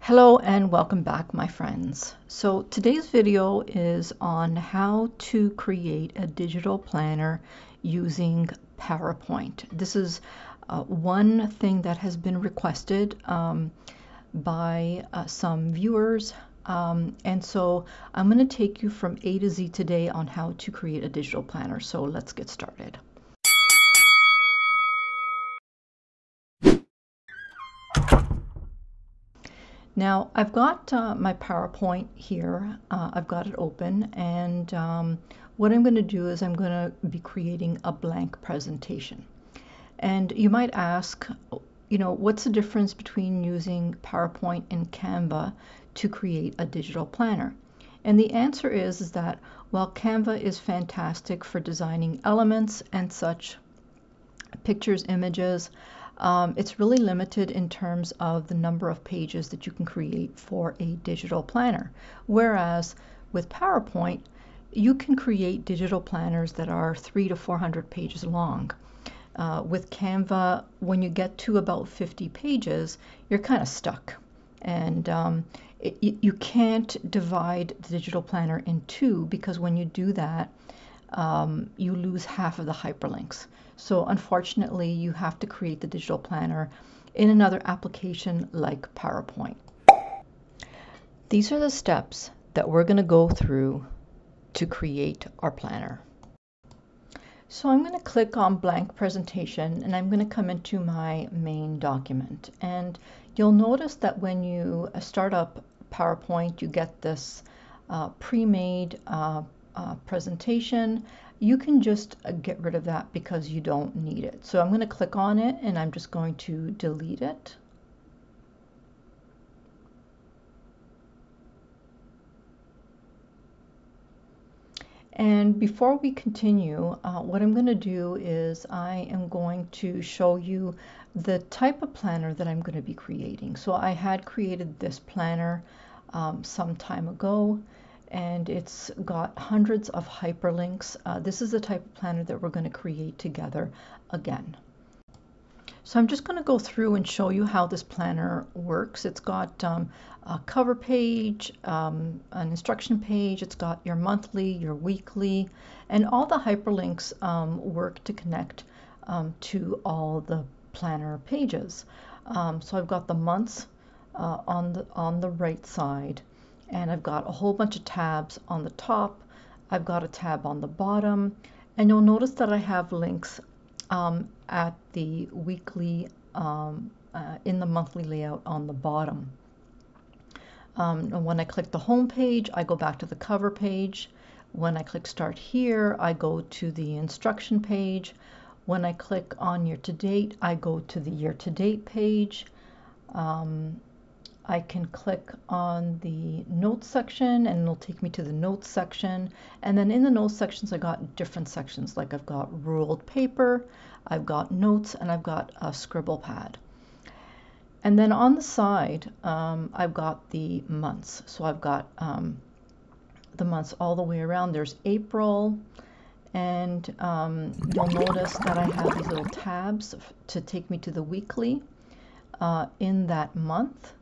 Hello and welcome back, my friends. So today's video is on how to create a digital planner using PowerPoint. This is one thing that has been requested by some viewers. And so I'm going to take you from A to Z today on how to create a digital planner. So let's get started. Now I've got my PowerPoint here. I've got it open, and what I'm going to do is I'm going to be creating a blank presentation. And you might ask, what's the difference between using PowerPoint and Canva to create a digital planner? And the answer is that while Canva is fantastic for designing elements and such, pictures, images, it's really limited in terms of the number of pages that you can create for a digital planner. Whereas with PowerPoint, you can create digital planners that are 300 to 400 pages long. With Canva, when you get to about 50 pages, you're kind of stuck. And you can't divide the digital planner in two, because when you do that, you lose half of the hyperlinks. So unfortunately, you have to create the digital planner in another application like PowerPoint. These are the steps that we're going to go through to create our planner. So I'm going to click on blank presentation, and I'm going to come into my main document. And you'll notice that when you start up PowerPoint, you get this pre-made presentation. You can just get rid of that because you don't need it. So I'm going to click on it, and I'm just going to delete it. And before we continue, what I'm going to do is I am going to show you the type of planner that I'm going to be creating. So I had created this planner some time ago, and it's got hundreds of hyperlinks. This is the type of planner that we're going to create together again. So I'm just going to go through and show you how this planner works. It's got a cover page, an instruction page, it's got your monthly, your weekly, and all the hyperlinks work to connect to all the planner pages. So I've got the months on the right side, and I've got a whole bunch of tabs on the top. I've got a tab on the bottom, and you'll notice that I have links at the weekly in the monthly layout on the bottom. And when I click the home page, I go back to the cover page. When I click start here, I go to the instruction page. When I click on year to date, I go to the year to date page. I can click on the notes section, and it'll take me to the notes section. And then in the notes sections, I got different sections. Like I've got ruled paper, I've got notes, and I've got a scribble pad. And then on the side, I've got the months. So I've got the months all the way around. There's April, and you'll notice that I have these little tabs to take me to the weekly in that month.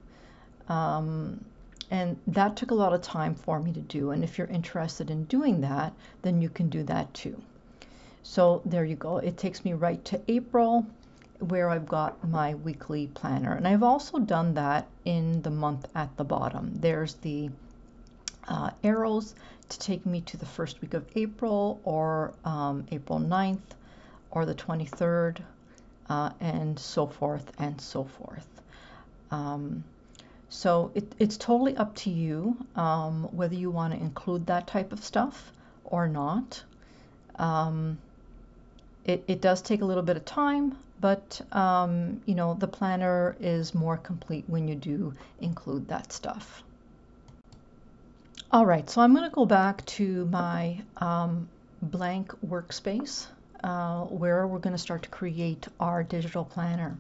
And that took a lot of time for me to do. And if you're interested in doing that, then you can do that too. So there you go. It takes me right to April, where I've got my weekly planner. And I've also done that in the month at the bottom. There's the arrows to take me to the first week of April, or April 9th, or the 23rd, and so forth and so forth. So it's totally up to you whether you want to include that type of stuff or not. It does take a little bit of time, but the planner is more complete when you do include that stuff. All right, so I'm going to go back to my blank workspace where we're going to start to create our digital planner.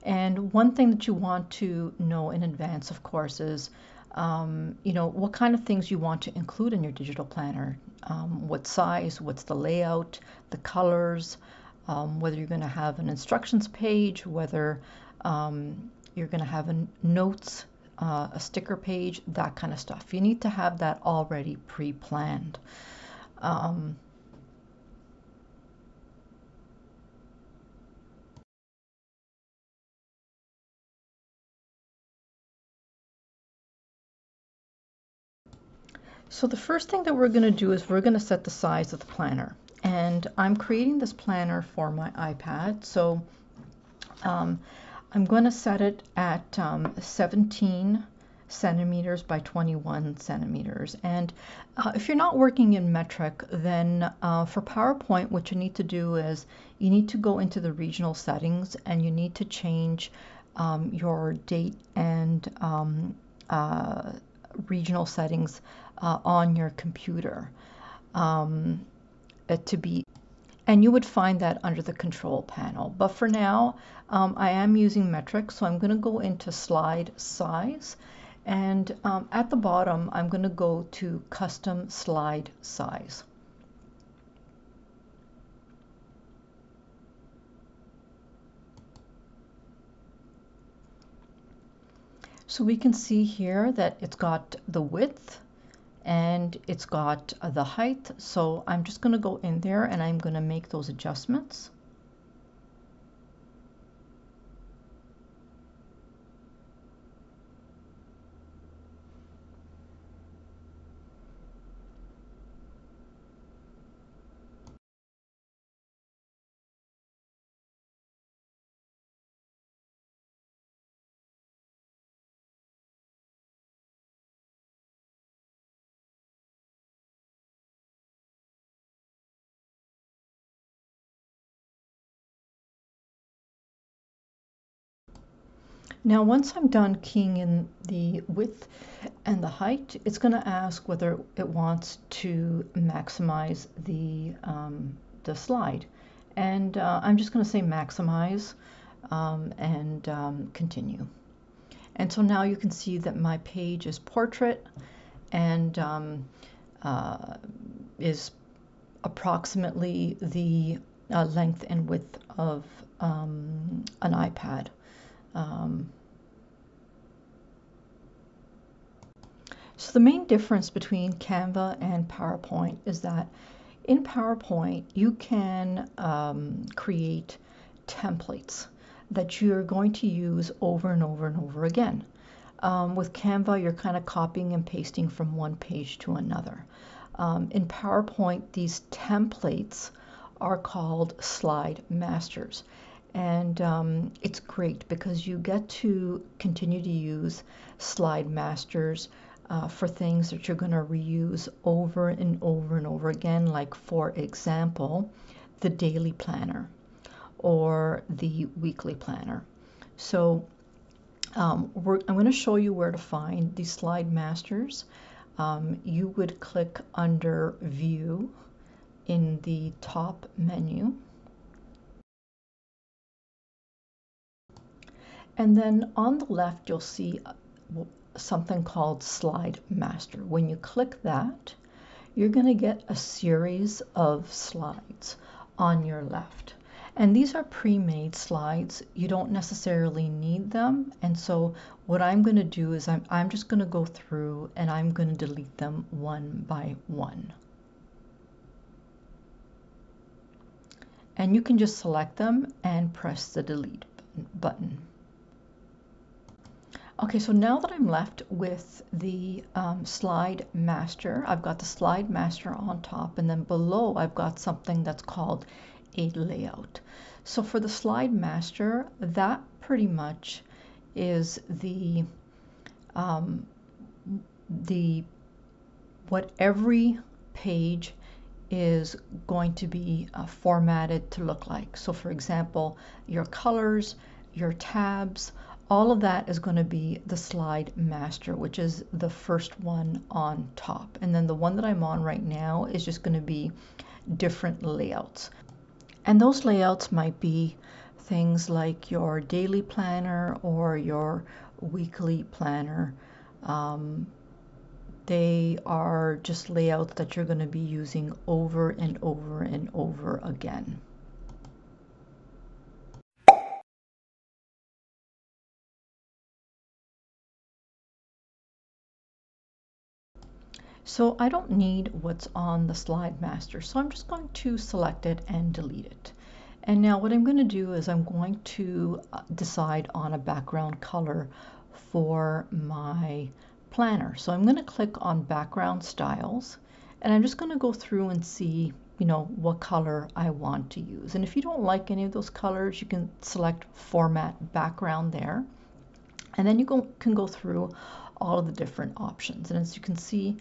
And one thing that you want to know in advance, of course, is what kind of things you want to include in your digital planner. What size, what's the layout, the colors, whether you're going to have an instructions page, whether you're going to have notes a sticker page, that kind of stuff. You need to have that already pre-planned. So the first thing that we're going to do is we're going to set the size of the planner. And I'm creating this planner for my iPad. So I'm going to set it at 17 centimeters by 21 centimeters. And if you're not working in metric, then for PowerPoint, what you need to do is you need to go into the regional settings and you need to change your date and regional settings on your computer to be, and you would find that under the control panel. But for now, I am using metric, so I'm going to go into slide size, and at the bottom, I'm going to go to custom slide size. So we can see here that it's got the width and it's got the height. So I'm just going to go in there and I'm going to make those adjustments. Now, once I'm done keying in the width and the height, it's going to ask whether it wants to maximize the slide. And I'm just going to say maximize and continue. And so now you can see that my page is portrait and is approximately the length and width of an iPad. So the main difference between Canva and PowerPoint is that in PowerPoint you can create templates that you're going to use over and over and over again. With Canva, you're kind of copying and pasting from one page to another. In PowerPoint, these templates are called slide masters. And it's great because you get to continue to use slide masters for things that you're going to reuse over and over and over again, like, for example, the daily planner or the weekly planner. So I'm going to show you where to find these slide masters. You would click under View in the top menu. And then on the left, you'll see something called Slide Master. When you click that, you're going to get a series of slides on your left. And these are pre-made slides. You don't necessarily need them. And so what I'm going to do is I'm just going to go through and I'm going to delete them one by one. And you can just select them and press the delete button. Okay, so now that I'm left with the slide master, I've got the slide master on top, and then below I've got something that's called a layout. So for the slide master, that pretty much is what every page is going to be formatted to look like. So for example, your colors, your tabs, all of that is going to be the slide master, which is the first one on top. And then the one that I'm on right now is just going to be different layouts. And those layouts might be things like your daily planner or your weekly planner. They are just layouts that you're going to be using over and over and over again. So I don't need what's on the slide master, so I'm just going to select it and delete it. And now what I'm going to do is I'm going to decide on a background color for my planner. So I'm going to click on background styles, and I'm just going to go through and see, you know, what color I want to use. And if you don't like any of those colors, you can select format background there. And then you can go through all of the different options. And as you can see,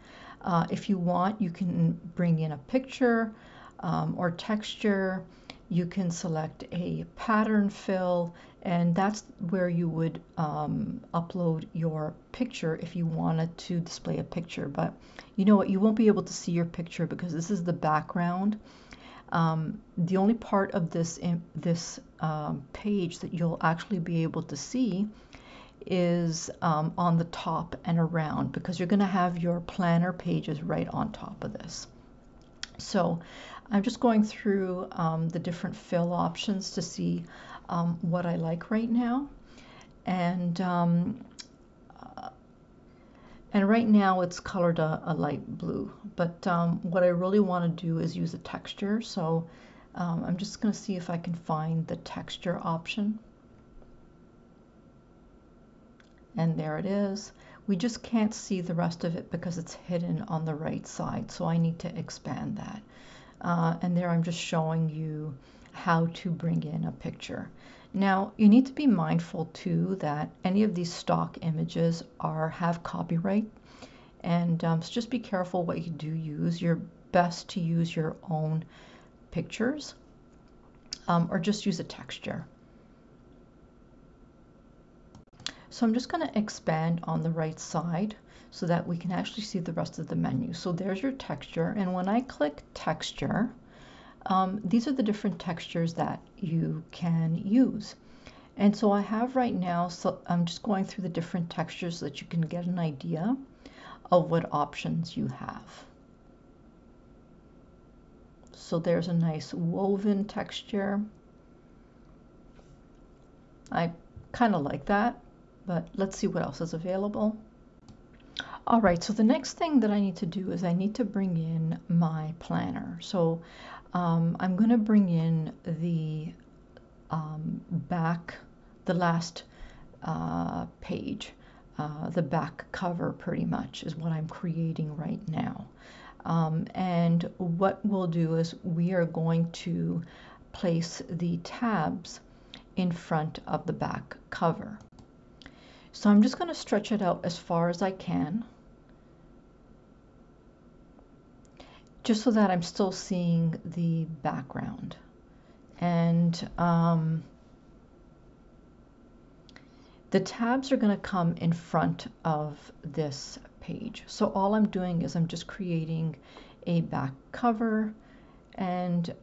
if you want, you can bring in a picture or texture. You can select a pattern fill, and that's where you would upload your picture if you wanted to display a picture. But you know what, you won't be able to see your picture because this is the background. The only part of this page that you'll actually be able to see is on the top and around, because you're going to have your planner pages right on top of this. So I'm just going through the different fill options to see what I like right now. And right now it's colored a light blue, but what I really want to do is use a texture. So I'm just going to see if I can find the texture option. And there it is. We just can't see the rest of it because it's hidden on the right side, so I need to expand that. And there I'm just showing you how to bring in a picture. Now you need to be mindful too that any of these stock images have copyright, and so just be careful what you do use. You're best to use your own pictures or just use a texture. So I'm just going to expand on the right side so that we can actually see the rest of the menu. So there's your texture, and when I click texture, these are the different textures that you can use. And so I have right now, so I'm just going through the different textures so that you can get an idea of what options you have. So there's a nice woven texture. I kind of like that. But let's see what else is available. All right, so the next thing that I need to do is I need to bring in my planner. So I'm going to bring in the the last page, the back cover pretty much is what I'm creating right now. And what we'll do is we are going to place the tabs in front of the back cover. So I'm just going to stretch it out as far as I can, just so that I'm still seeing the background. And the tabs are going to come in front of this page. So all I'm doing is I'm just creating a back cover, and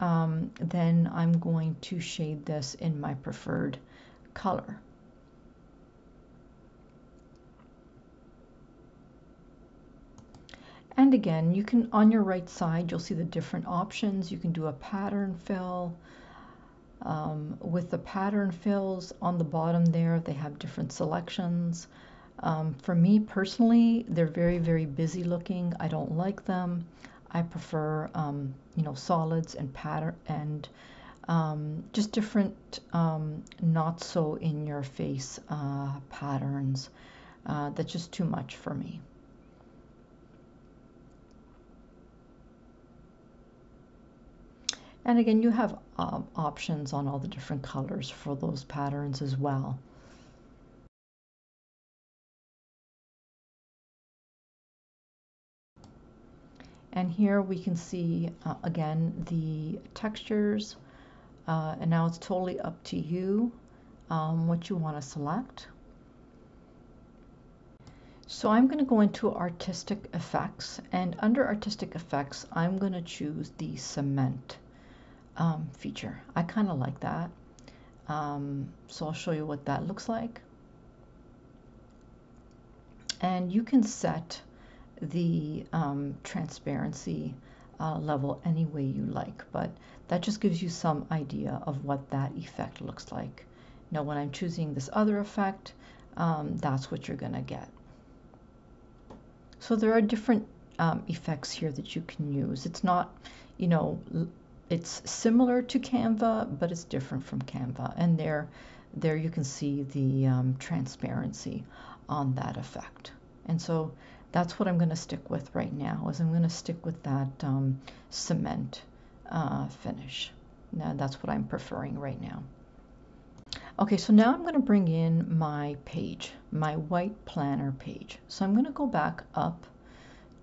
then I'm going to shade this in my preferred color. And again, you can, on your right side, you'll see the different options. You can do a pattern fill. With the pattern fills on the bottom there, they have different selections. For me personally, they're very, very busy looking. I don't like them. I prefer, you know, solids and pattern and just different, not so in your face patterns. That's just too much for me. And again, you have options on all the different colors for those patterns as well. And here we can see, again, the textures. And now it's totally up to you what you want to select. So I'm going to go into Artistic Effects. And under Artistic Effects, I'm going to choose the Cement feature. I kind of like that. So I'll show you what that looks like. And you can set the transparency level any way you like, but that just gives you some idea of what that effect looks like. Now when I'm choosing this other effect, that's what you're going to get. So there are different effects here that you can use. It's not, you know, it's similar to Canva, but it's different from Canva. And there you can see the transparency on that effect. And so that's what I'm going to stick with right now, is I'm going to stick with that cement finish. Now that's what I'm preferring right now. Okay, so now I'm going to bring in my page, my white planner page. So I'm going to go back up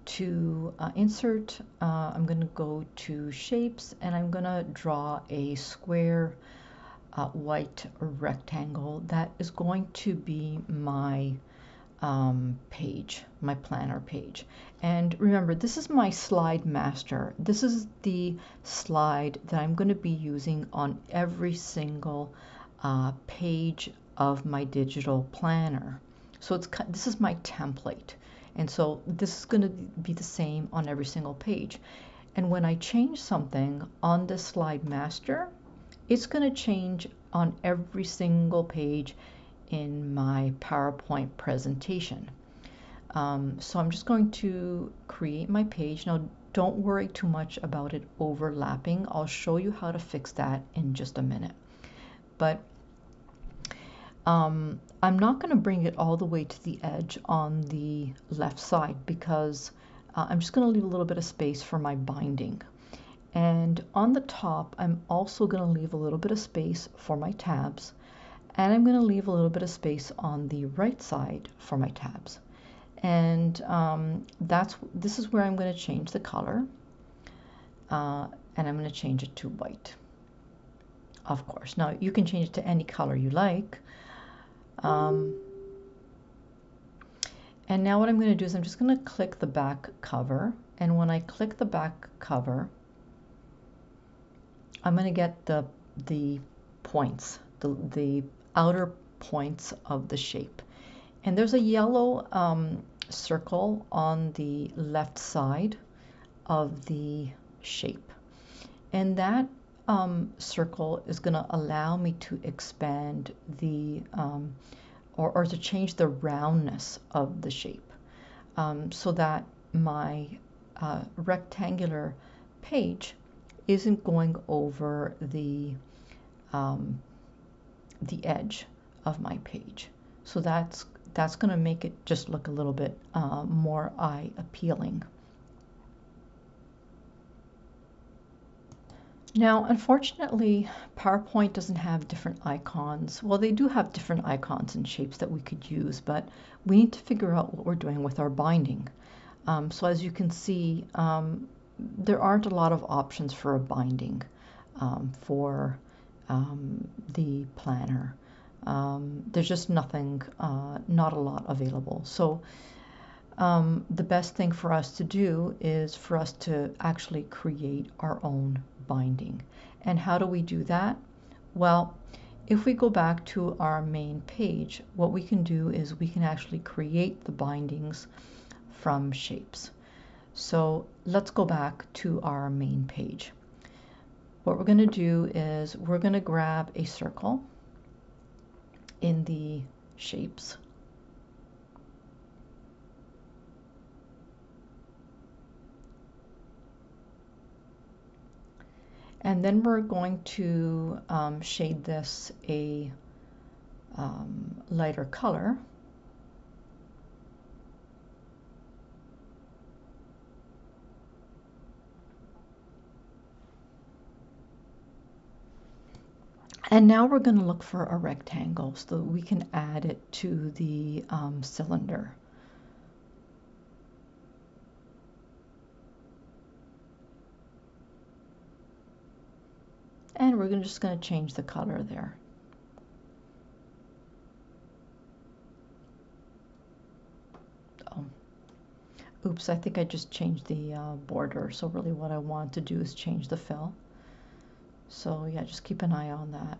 to insert. I'm going to go to shapes, and I'm going to draw a square white rectangle that is going to be my page, my planner page. And remember, this is my slide master. This is the slide that I'm going to be using on every single page of my digital planner. So this is my template. And so this is going to be the same on every single page. And when I change something on the slide master, it's going to change on every single page in my PowerPoint presentation. So I'm just going to create my page. Now, don't worry too much about it overlapping. I'll show you how to fix that in just a minute. But I'm not going to bring it all the way to the edge on the left side, because I'm just going to leave a little bit of space for my binding. And on the top, I'm also going to leave a little bit of space for my tabs. And I'm going to leave a little bit of space on the right side for my tabs. And this is where I'm going to change the color. And I'm going to change it to white, of course. Now, you can change it to any color you like. And now what I'm going to do is I'm just going to click the back cover. And when I click the back cover, I'm going to get the points, the outer points of the shape. And there's a yellow circle on the left side of the shape. And that circle is going to allow me to expand the, or to change the roundness of the shape, so that my rectangular page isn't going over the edge of my page. So that's going to make it just look a little bit more eye appealing. Now, unfortunately, PowerPoint doesn't have different icons. Well, they do have different icons and shapes that we could use, but we need to figure out what we're doing with our binding. So as you can see, there aren't a lot of options for a binding for the planner. There's just nothing, not a lot available. So the best thing for us to do is for us to actually create our own binding. And how do we do that? Well, if we go back to our main page, what we can do is we can actually create the bindings from shapes. So let's go back to our main page. What we're going to do is we're going to grab a circle in the shapes. And then we're going to shade this a lighter color. And now we're going to look for a rectangle so that we can add it to the cylinder. And we're just going to change the color there. Oh, oops, I think I just changed the border. So really what I want to do is change the fill. So yeah, just keep an eye on that.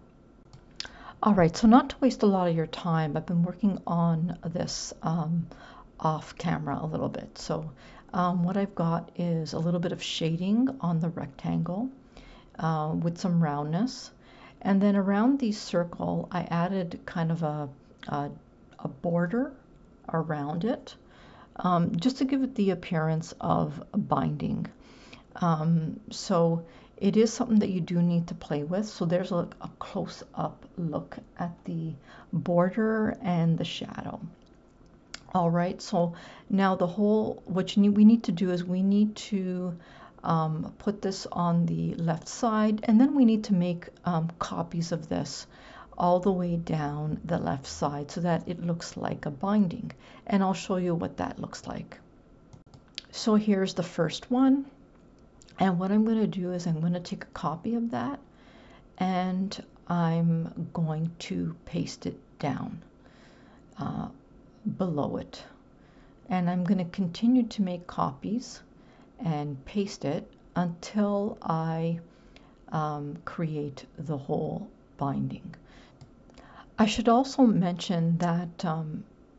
All right, so not to waste a lot of your time, I've been working on this off camera a little bit. So what I've got is a little bit of shading on the rectangle with some roundness. And then around the circle, I added kind of a border around it just to give it the appearance of a binding. So it is something that you do need to play with. So there's a close-up look at the border and the shadow. All right, so now what we need to do is we need to put this on the left side, and then we need to make copies of this all the way down the left side so that it looks like a binding. And I'll show you what that looks like. So here's the first one. And what I'm going to do is I'm going to take a copy of that and I'm going to paste it down below it. And I'm going to continue to make copies and paste it until I create the whole binding. I should also mention that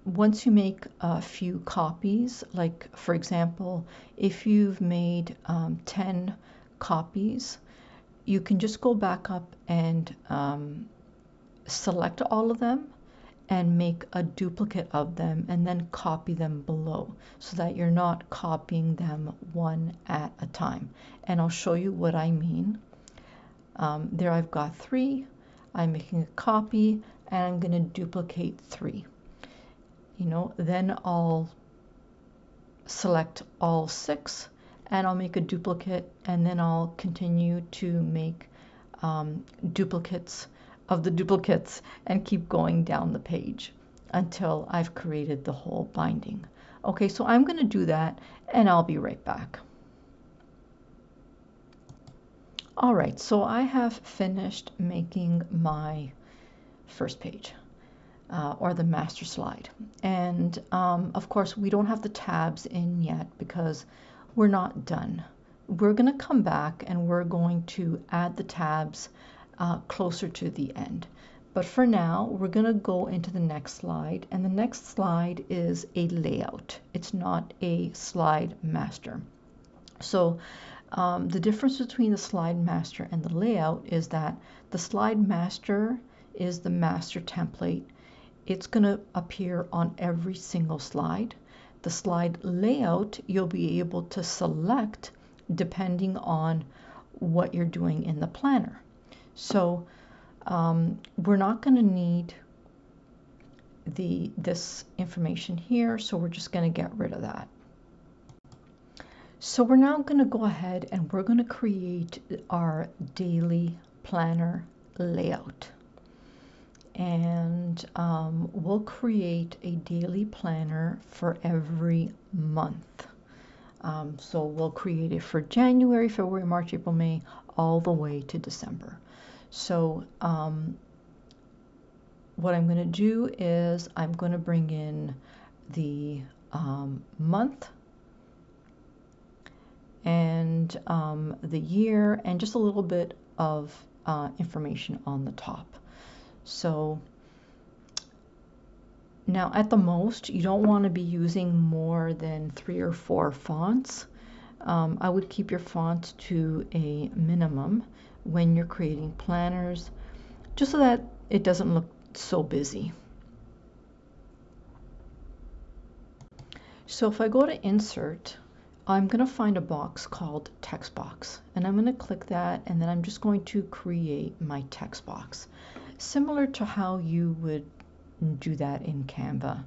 once you make a few copies, like for example, if you've made 10 copies, you can just go back up and select all of them and make a duplicate of them and then copy them below so that you're not copying them one at a time. And I'll show you what I mean. There I've got 3. I'm making a copy and I'm going to duplicate 3. Then I'll select all 6 and I'll make a duplicate, and then I'll continue to make duplicates of the duplicates and keep going down the page until I've created the whole binding. Okay, so I'm going to do that and I'll be right back. All right, so I have finished making my first page. Or the master slide. And of course, we don't have the tabs in yet because we're not done. We're going to come back and we're going to add the tabs closer to the end. But for now, we're going to go into the next slide. And the next slide is a layout. It's not a slide master. So the difference between the slide master and the layout is that the slide master is the master template. It's going to appear on every single slide. The slide layout, you'll be able to select depending on what you're doing in the planner. So we're not going to need this information here, so we're just going to get rid of that. So we're now going to go ahead and we're going to create our daily planner layout. And we'll create a daily planner for every month. So we'll create it for January, February, March, April, May, all the way to December. So what I'm going to do is I'm going to bring in the month and the year and just a little bit of information on the top. So now at the most, you don't want to be using more than 3 or 4 fonts. I would keep your fonts to a minimum when you're creating planners, just so that it doesn't look so busy. So if I go to Insert, I'm going to find a box called Text Box, and I'm going to click that, and then I'm just going to create my text box, similar to how you would do that in Canva.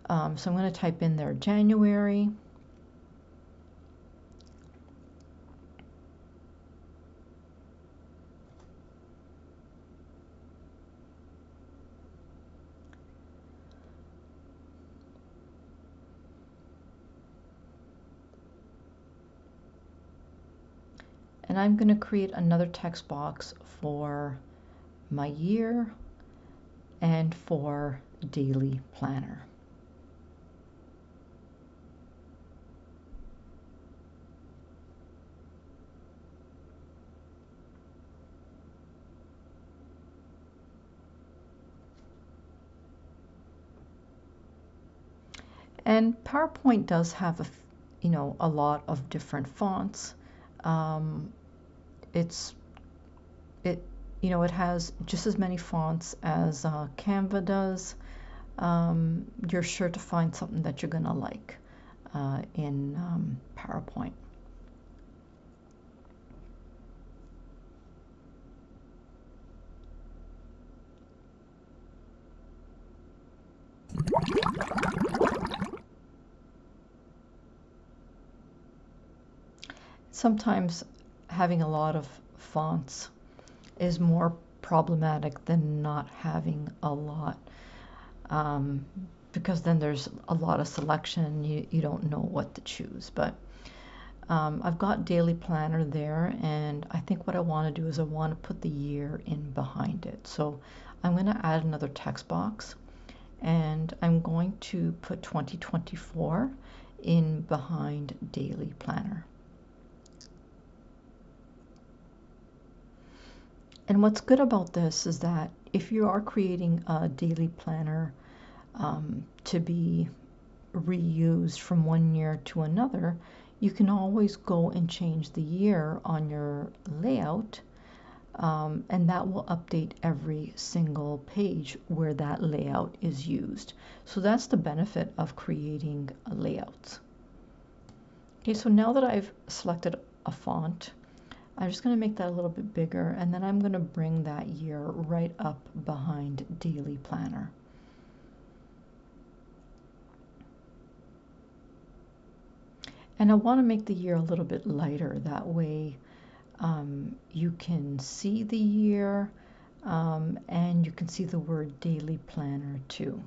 So I'm going to type in there January. And I'm going to create another text box for my year and for daily planner. And PowerPoint does have a lot of different fonts. It has just as many fonts as Canva does. You're sure to find something that you're gonna like. in PowerPoint. Sometimes having a lot of fonts is more problematic than not having a lot, because then there's a lot of selection. You don't know what to choose. But I've got daily planner there, and I think what I want to do is I want to put the year in behind it. So I'm going to add another text box, and I'm going to put 2024 in behind daily planner. And what's good about this is that if you are creating a daily planner to be reused from one year to another, you can always go and change the year on your layout, and that will update every single page where that layout is used. So that's the benefit of creating layouts. Okay, so now that I've selected a font, I'm just going to make that a little bit bigger, and then I'm going to bring that year right up behind daily planner. And I want to make the year a little bit lighter. That way you can see the year, and you can see the word daily planner too.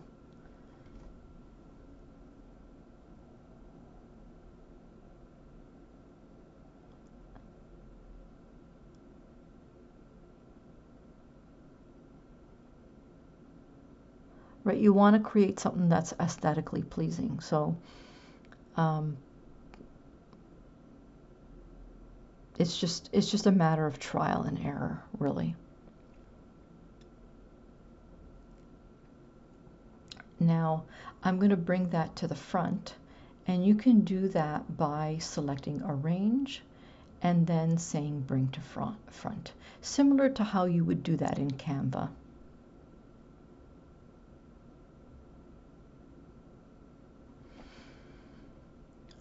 Right, you want to create something that's aesthetically pleasing. So it's just a matter of trial and error, really. Now I'm going to bring that to the front, and you can do that by selecting Arrange and then saying Bring to front, similar to how you would do that in Canva.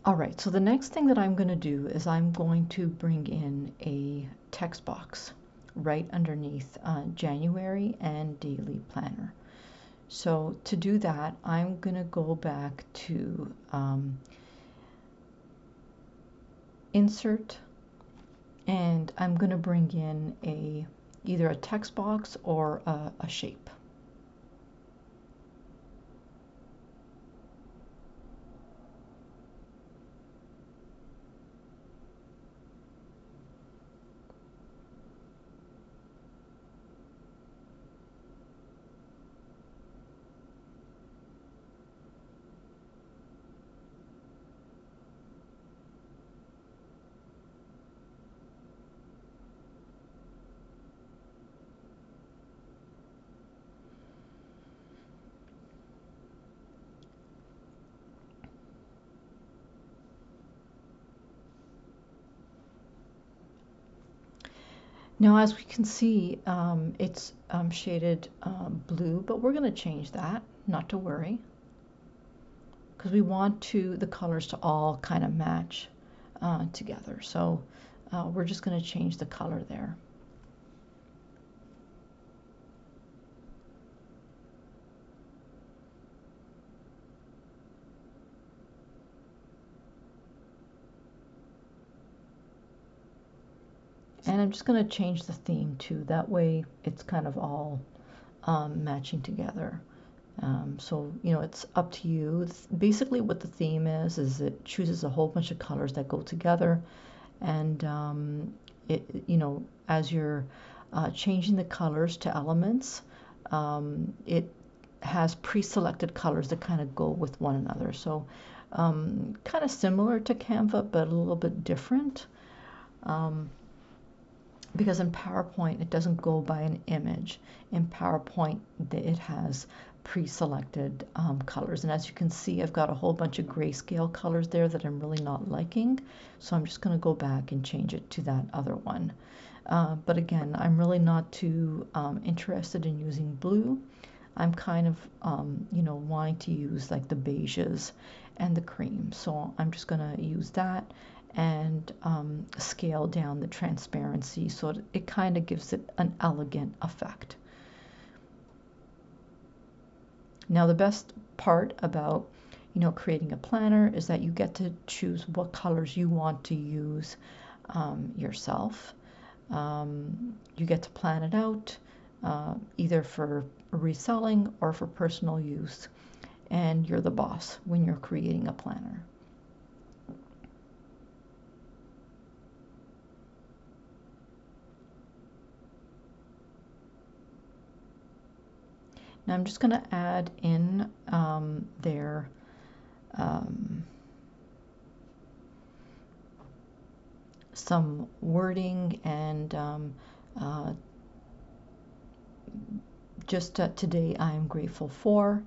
All right, so the next thing that I'm going to do is I'm going to bring in a text box right underneath January and daily planner. So to do that, I'm going to go back to Insert, and I'm going to bring in either a text box or a shape. Now, as we can see, it's shaded blue, but we're going to change that, not to worry, because we want the colors to all kind of match together. So we're just going to change the color there. And I'm just going to change the theme too. That way it's kind of all matching together. So, you know, it's up to you. Basically what the theme is it chooses a whole bunch of colors that go together. And, you know, as you're changing the colors to elements, it has pre-selected colors that kind of go with one another. So kind of similar to Canva, but a little bit different. Because in PowerPoint, it doesn't go by an image. In PowerPoint, it has pre-selected colors. And as you can see, I've got a whole bunch of grayscale colors there that I'm really not liking. So I'm just going to go back and change it to that other one. But again, I'm really not too interested in using blue. I'm kind of, you know, wanting to use like the beiges and the cream. So I'm just going to use that and scale down the transparency so it kind of gives it an elegant effect. Now the best part about, you know, creating a planner is that you get to choose what colors you want to use yourself. You get to plan it out either for reselling or for personal use, and you're the boss when you're creating a planner. Now I'm just going to add in there some wording and just today I am grateful for,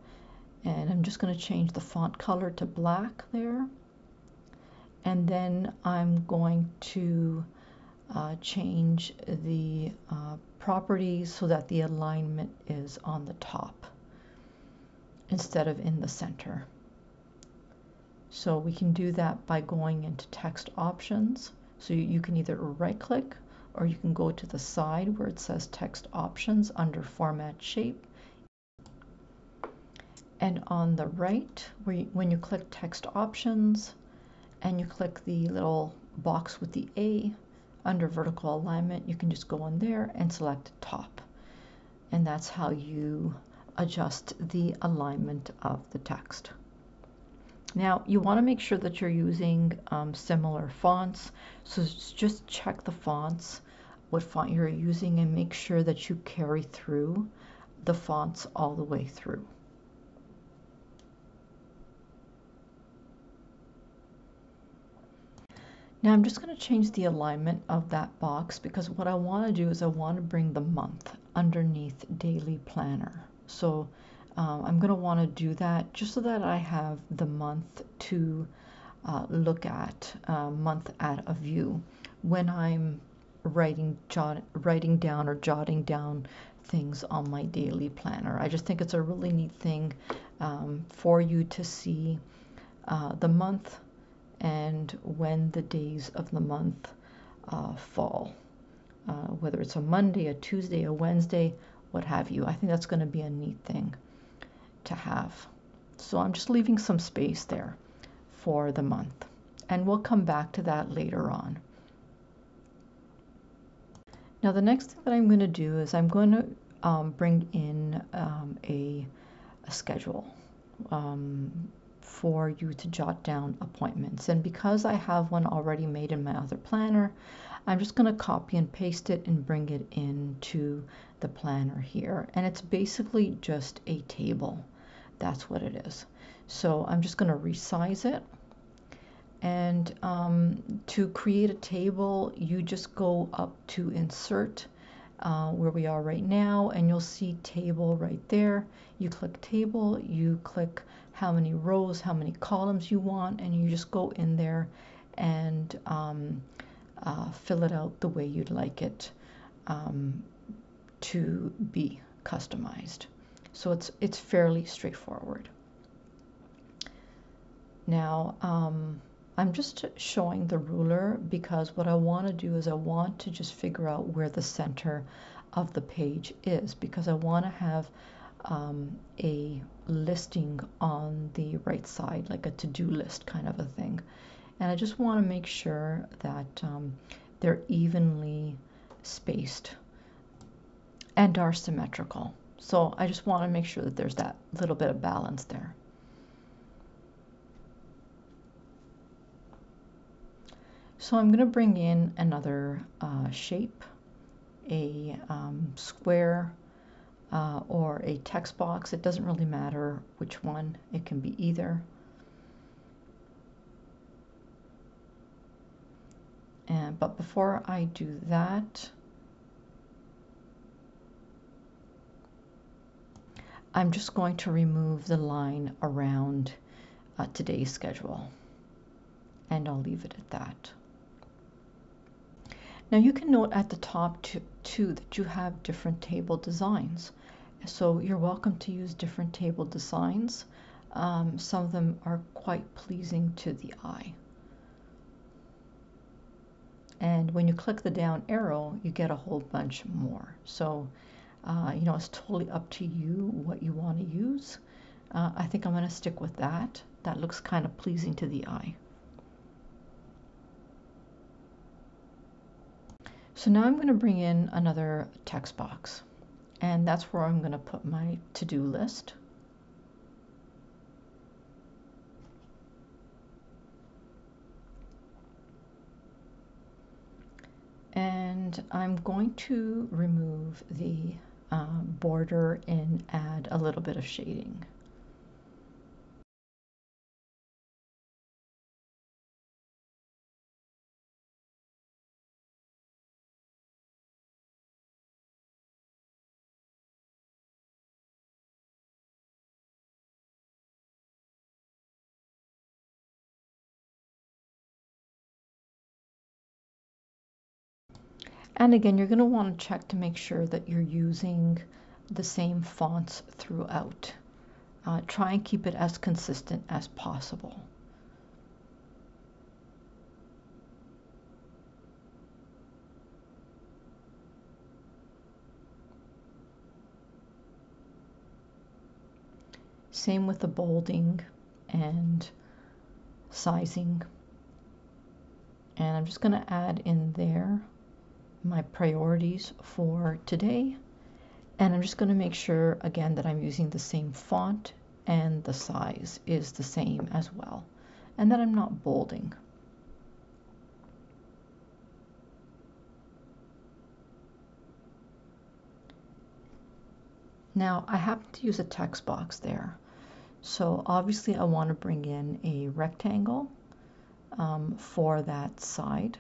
and I'm just going to change the font color to black there, and then I'm going to change the properties so that the alignment is on the top instead of in the center. So we can do that by going into text options. So you can either right click or you can go to the side where it says text options under format shape. And on the right, when you click text options and you click the little box with the A under vertical alignment, you can just go in there and select top. And that's how you adjust the alignment of the text. Now you want to make sure that you're using similar fonts, so just check the fonts, what font you're using, and make sure that you carry through the fonts all the way through. Now I'm just going to change the alignment of that box, because what I want to do is I want to bring the month underneath daily planner. So I'm going to want to do that just so that I have the month to look at, month at a view when I'm writing down or jotting down things on my daily planner. I just think it's a really neat thing for you to see the month and when the days of the month fall, whether it's a Monday, a Tuesday, a Wednesday, what have you. I think that's going to be a neat thing to have. So I'm just leaving some space there for the month, and we'll come back to that later on. Now the next thing that I'm going to do is I'm going to bring in a schedule for you to jot down appointments. And because I have one already made in my other planner, I'm just going to copy and paste it and bring it into the planner here. And it's basically just a table. That's what it is. So I'm just going to resize it. And to create a table, you just go up to insert where we are right now, and you'll see table right there. You click table, you click how many rows, how many columns you want, and you just go in there and fill it out the way you'd like it to be customized. So it's fairly straightforward. Now I'm just showing the ruler because what I want to do is I want to just figure out where the center of the page is, because I want to have a listing on the right side, like a to-do list kind of a thing. And I just want to make sure that they're evenly spaced and are symmetrical. So I just want to make sure that there's that little bit of balance there. So I'm going to bring in another shape, a square or a text box. It doesn't really matter which one. It can be either. But before I do that, I'm just going to remove the line around today's schedule, and I'll leave it at that. Now you can note at the top too that you have different table designs, So you're welcome to use different table designs. Some of them are quite pleasing to the eye. And when you click the down arrow, you get a whole bunch more. So, you know, it's totally up to you what you want to use. I think I'm going to stick with that. That looks kind of pleasing to the eye. So now I'm going to bring in another text box. And that's where I'm going to put my to-do list. And I'm going to remove the border and add a little bit of shading. And again, you're going to want to check to make sure that you're using the same fonts throughout. Try and keep it as consistent as possible. Same with the bolding and sizing. And I'm just going to add in there my priorities for today. And I'm just going to make sure again that I'm using the same font and the size is the same as well, and that I'm not bolding. Now I happen to use a text box there, so obviously I want to bring in a rectangle for that side.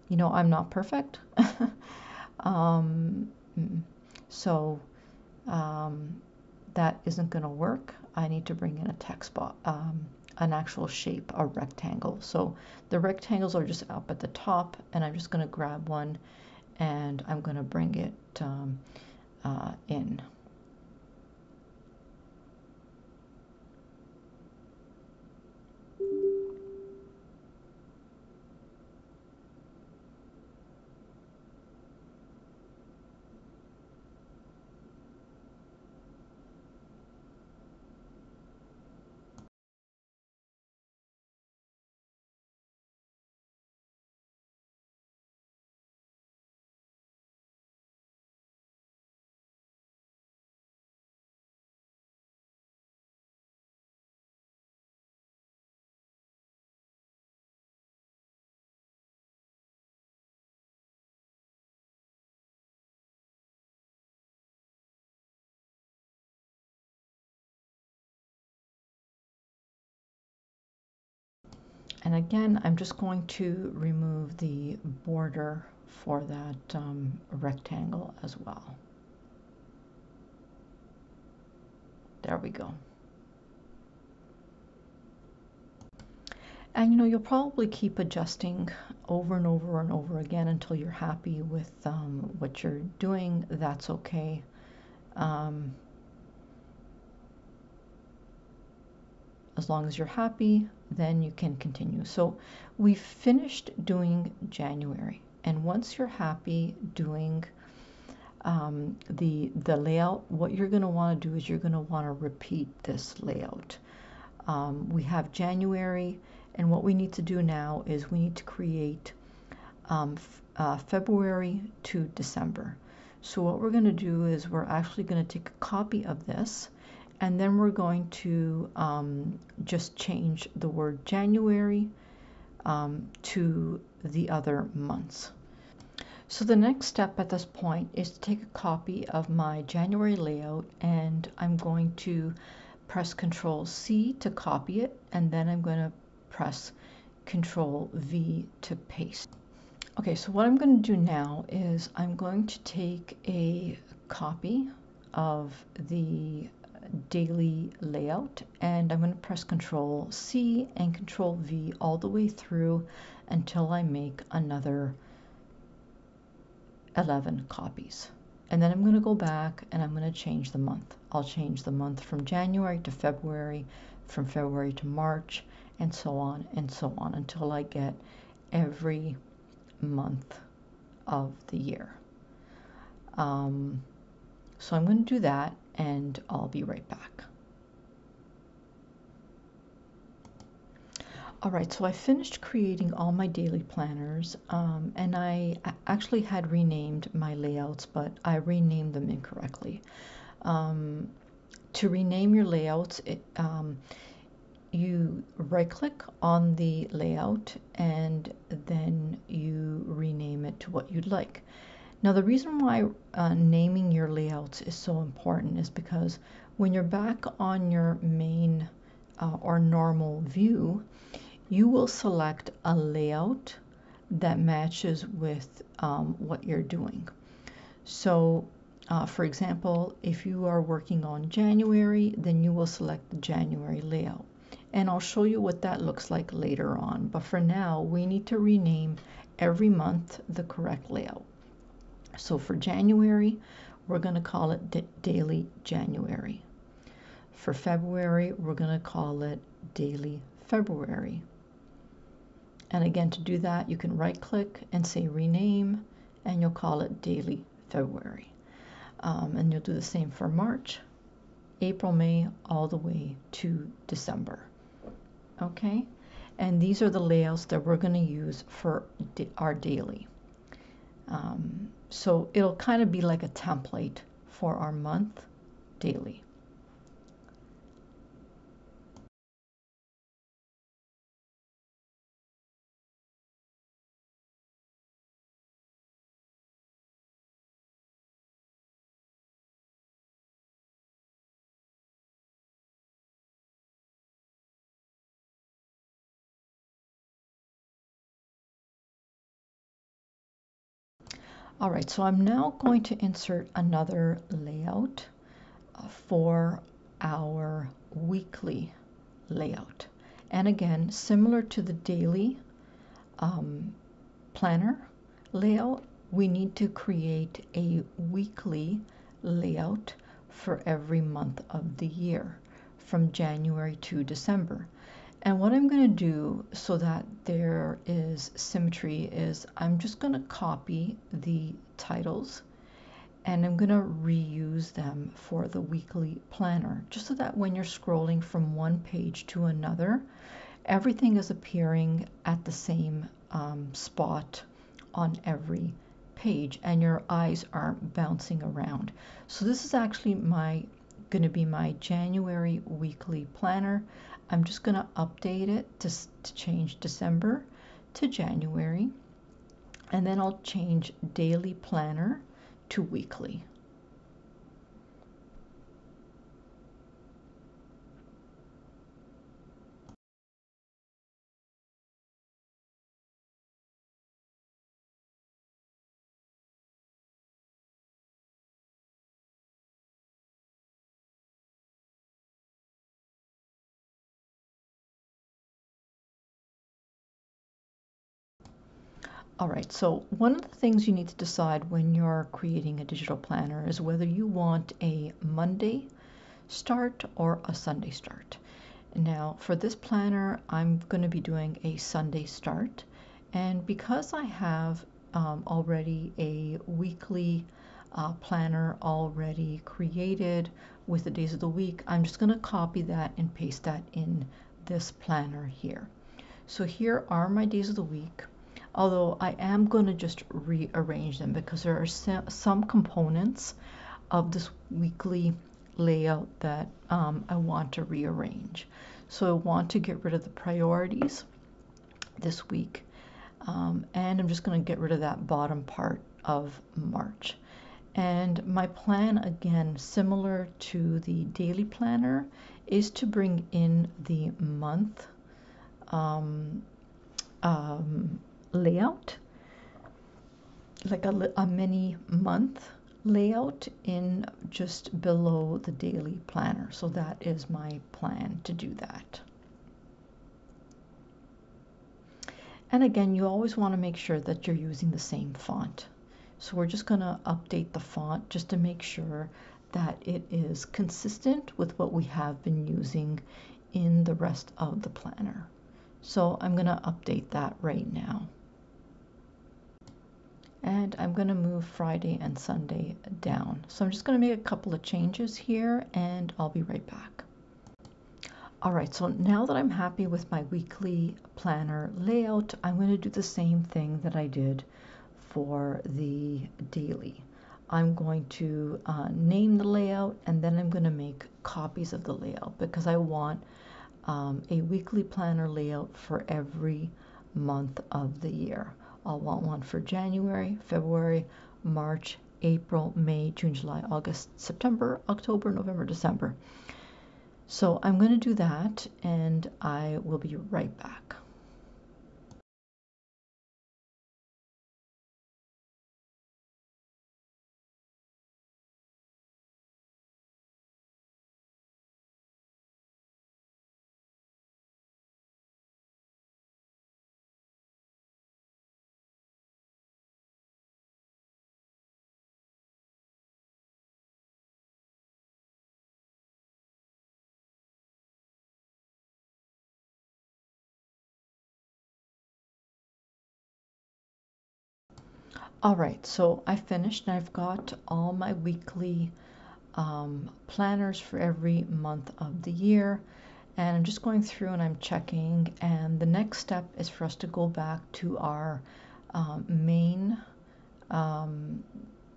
You know, I'm not perfect. So that isn't going to work. I need to bring in a text box, an actual shape, a rectangle. So the rectangles are just up at the top, and I'm just going to grab one and I'm going to bring it in. And again, I'm just going to remove the border for that rectangle as well. There we go. And you know, you'll probably keep adjusting over and over and over again until you're happy with what you're doing. That's okay. As long as you're happy, then you can continue. So we finished doing January, and once you're happy doing the layout, what you're going to want to do is you're going to want to repeat this layout. We have January, and what we need to do now is we need to create February to December. So what we're going to do is we're actually going to take a copy of this, and then we're going to just change the word January to the other months. So the next step at this point is to take a copy of my January layout, and I'm going to press Control C to copy it, and then I'm going to press Control V to paste. Okay, so what I'm going to do now is I'm going to take a copy of the daily layout, and I'm going to press Control C and Control V all the way through until I make another 11 copies. And then I'm going to go back and I'm going to change the month. I'll change the month from January to February, from February to March, and so on until I get every month of the year. So I'm going to do that and I'll be right back. All right, so I finished creating all my daily planners, and I actually had renamed my layouts, but I renamed them incorrectly. To rename your layouts, you right-click on the layout and then you rename it to what you'd like. Now, the reason why naming your layouts is so important is because when you're back on your main or normal view, you will select a layout that matches with what you're doing. So, for example, if you are working on January, then you will select the January layout. And I'll show you what that looks like later on. But for now, we need to rename every month the correct layout. So for January, we're going to call it Daily January. For February, we're going to call it Daily February. And again, to do that, you can right-click and say Rename, and you'll call it Daily February. And you'll do the same for March, April, May, all the way to December. Okay? And these are the layouts that we're going to use for our daily. So it'll kind of be like a template for our month daily. All right, so I'm now going to insert another layout for our weekly layout. And again, similar to the daily planner layout, we need to create a weekly layout for every month of the year from January to December. And what I'm going to do so that there is symmetry is I'm just going to copy the titles and I'm going to reuse them for the weekly planner, just so that when you're scrolling from one page to another, everything is appearing at the same spot on every page and your eyes aren't bouncing around. So this is actually going to be my January weekly planner. I'm just going to update it to change December to January, and then I'll change daily planner to weekly. All right, so one of the things you need to decide when you're creating a digital planner is whether you want a Monday start or a Sunday start. Now, for this planner, I'm going to be doing a Sunday start. And because I have already a weekly planner already created with the days of the week, I'm just going to copy that and paste that in this planner here. So here are my days of the week, although I am going to just rearrange them because there are some components of this weekly layout that I want to rearrange. So I want to get rid of the priorities this week, and I'm just going to get rid of that bottom part of March. And my plan, again, similar to the daily planner, is to bring in the month layout, like a mini month layout in just below the daily planner. So that is my plan to do that. And again, you always want to make sure that you're using the same font. So we're just going to update the font just to make sure that it is consistent with what we have been using in the rest of the planner. So I'm going to update that right now. And I'm going to move Friday and Sunday down. So I'm just going to make a couple of changes here and I'll be right back. All right, so now that I'm happy with my weekly planner layout, I'm going to do the same thing that I did for the daily. I'm going to name the layout and then I'm going to make copies of the layout because I want a weekly planner layout for every month of the year. I'll want one for January, February, March, April, May, June, July, August, September, October, November, December. So I'm going to do that and I will be right back. All right, so I finished and I've got all my weekly planners for every month of the year. And I'm just going through and I'm checking. And the next step is for us to go back to our main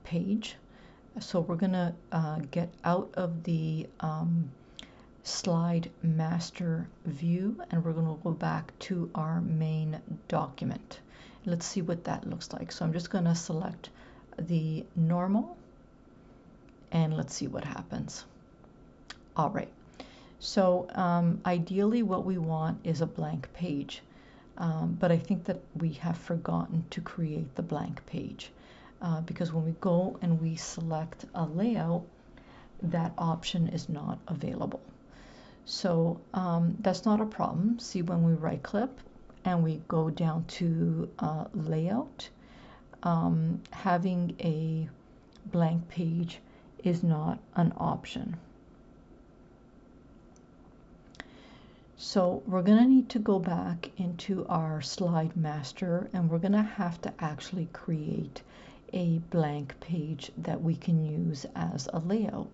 page. So we're going to get out of the slide master view and we're going to go back to our main document. Let's see what that looks like. So I'm just going to select the normal and let's see what happens. All right. So ideally what we want is a blank page, but I think that we have forgotten to create the blank page because when we go and we select a layout, that option is not available. So that's not a problem. See, when we right click and we go down to layout, having a blank page is not an option. So we're going to need to go back into our slide master and we're going to have to actually create a blank page that we can use as a layout.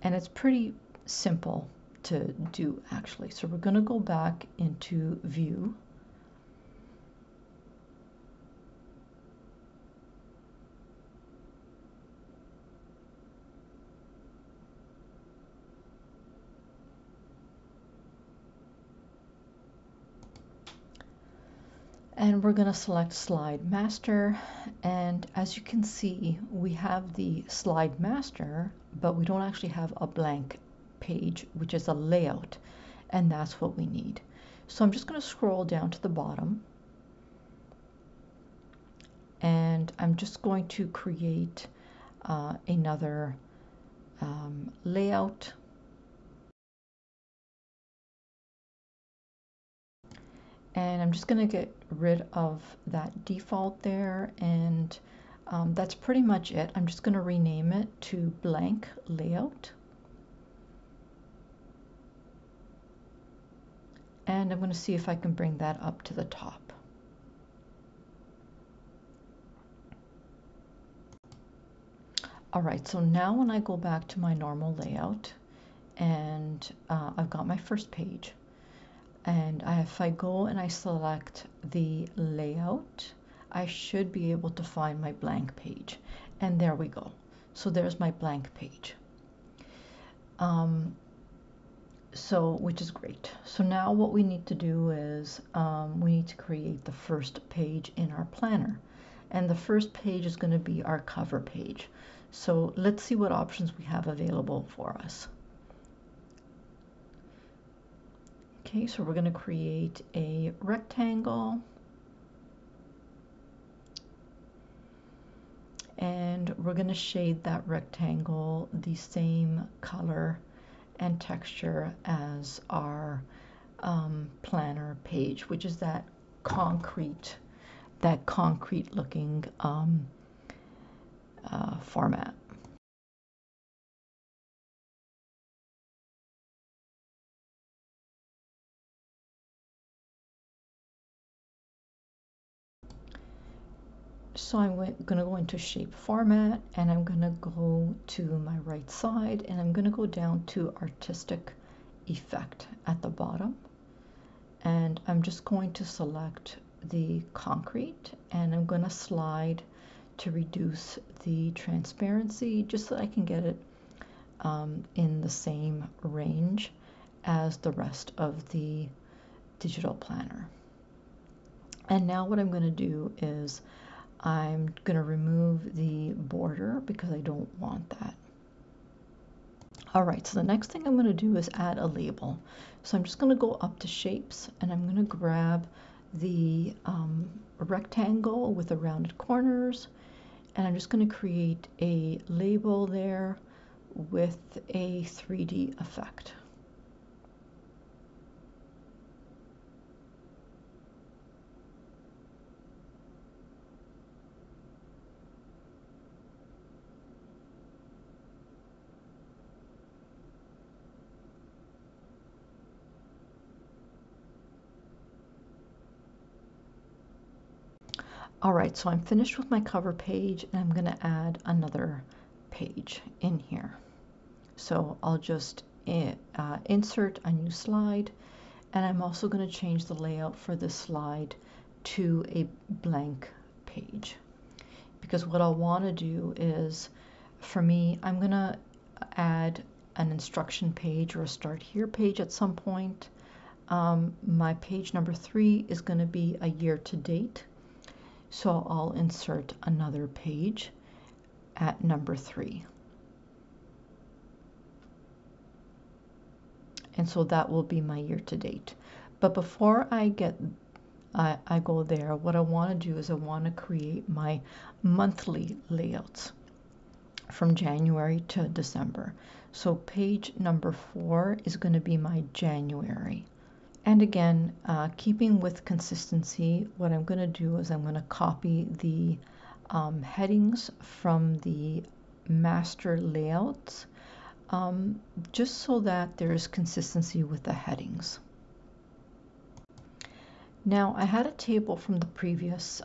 And it's pretty simple to do actually. So we're going to go back into view. And we're going to select slide master. And as you can see, we have the slide master, but we don't actually have a blank page, which is a layout. And that's what we need. So I'm just going to scroll down to the bottom. And I'm just going to create another layout. And I'm just going to get rid of that default there, and that's pretty much it. I'm just going to rename it to blank layout. And I'm going to see if I can bring that up to the top. All right, so now when I go back to my normal layout, and I've got my first page, and if I go and I select the layout, I should be able to find my blank page. And there we go. So there's my blank page. Which is great. So now what we need to do is we need to create the first page in our planner. And the first page is going to be our cover page. So let's see what options we have available for us. Okay, so we're going to create a rectangle. And we're going to shade that rectangle the same color and texture as our planner page, which is that concrete looking format. So I'm going to go into shape format, and I'm going to go to my right side, and I'm going to go down to artistic effect at the bottom, and I'm just going to select the concrete, and I'm going to slide to reduce the transparency just so I can get it in the same range as the rest of the digital planner. And now what I'm going to do is I'm going to remove the border because I don't want that. All right, so the next thing I'm going to do is add a label. So I'm just going to go up to shapes, and I'm going to grab the rectangle with the rounded corners, and I'm just going to create a label there with a 3D effect. All right, so I'm finished with my cover page, and I'm going to add another page in here. So I'll just insert a new slide, and I'm also going to change the layout for this slide to a blank page, because what I'll want to do is, for me, I'm going to add an instruction page or a start here page at some point. My page number 3 is going to be a year to date. So I'll insert another page at number 3. And so that will be my year to date. But before I go there, what I want to do is I want to create my monthly layouts from January to December. So page number 4 is going to be my January. And again, keeping with consistency, what I'm going to do is I'm going to copy the headings from the master layouts, just so that there's consistency with the headings. Now, I had a table from the previous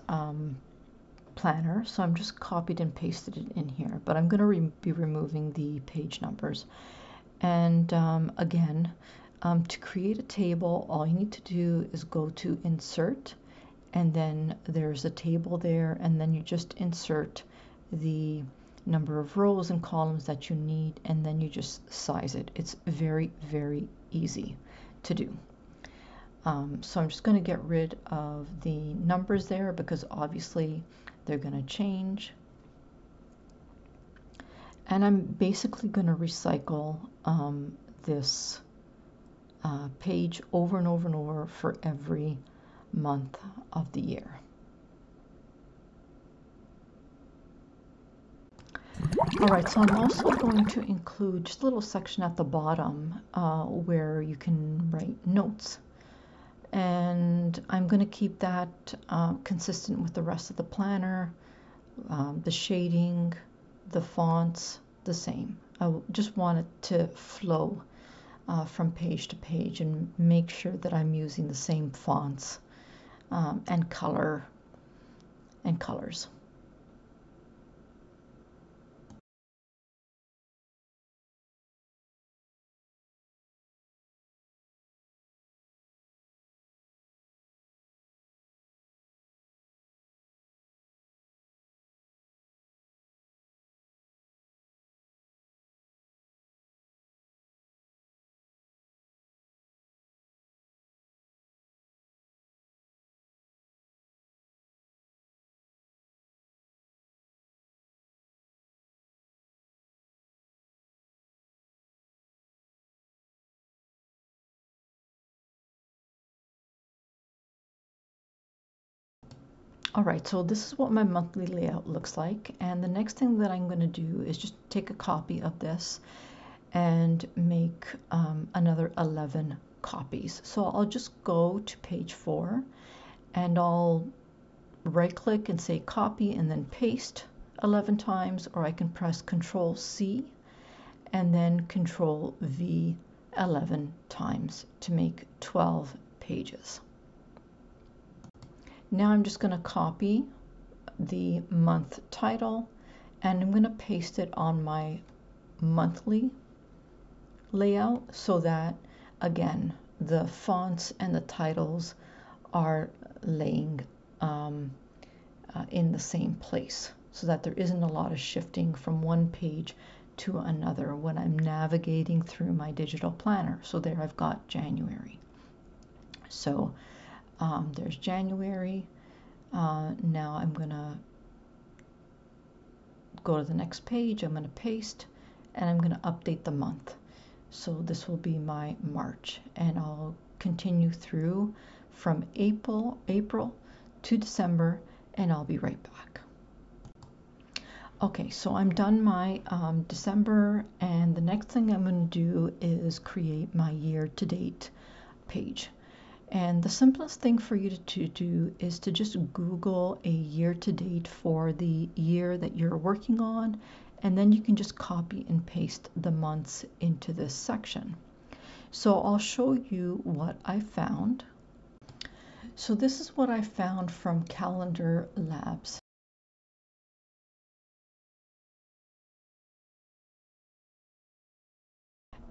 planner, so I'm just copied and pasted it in here, but I'm going to be removing the page numbers. And again, to create a table, all you need to do is go to Insert, and then there's a table there, and then you just insert the number of rows and columns that you need, and then you just size it. It's very, very easy to do. So I'm just going to get rid of the numbers there because obviously they're going to change. And I'm basically going to recycle this page over and over and over for every month of the year. All right, so I'm also going to include just a little section at the bottom where you can write notes. And I'm going to keep that consistent with the rest of the planner, the shading, the fonts, the same. I just want it to flow from page to page and make sure that I'm using the same fonts and colors. All right, so this is what my monthly layout looks like. And the next thing that I'm going to do is just take a copy of this and make another 11 copies. So I'll just go to page 4, and I'll right click and say copy and then paste 11 times, or I can press Control C and then Control V 11 times to make 12 pages. Now I'm just going to copy the month title and I'm going to paste it on my monthly layout so that, again, the fonts and the titles are laying in the same place, so that there isn't a lot of shifting from one page to another when I'm navigating through my digital planner. So there I've got January. So there's January. Now I'm going to go to the next page. I'm going to paste and I'm going to update the month. So this will be my March, and I'll continue through from April to December, and I'll be right back. Okay, so I'm done my December, and the next thing I'm going to do is create my year-to-date page. And the simplest thing for you to do is to just Google a year-to-date for the year that you're working on, and then you can just copy and paste the months into this section. So I'll show you what I found. So this is what I found from Calendar Labs.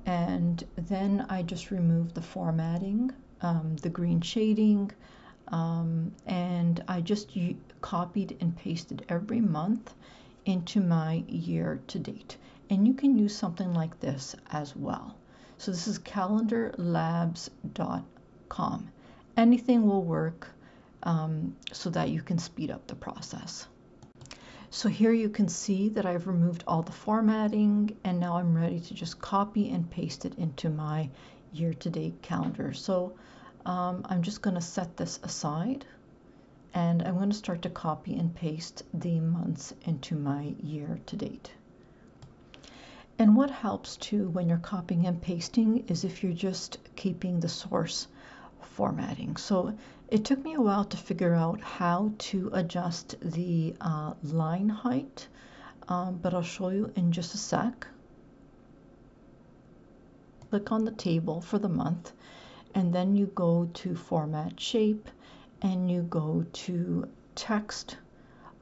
And then I just removed the formatting, the green shading, and I just copied and pasted every month into my year to date. And you can use something like this as well. So this is calendarlabs.com. Anything will work so that you can speed up the process. So here you can see that I've removed all the formatting, and now I'm ready to just copy and paste it into my year-to-date calendar. So I'm just going to set this aside, and I'm going to start to copy and paste the months into my year-to-date. And what helps too when you're copying and pasting is if you're just keeping the source formatting. So it took me a while to figure out how to adjust the line height, but I'll show you in just a sec. Click on the table for the month, and then you go to Format Shape, and you go to Text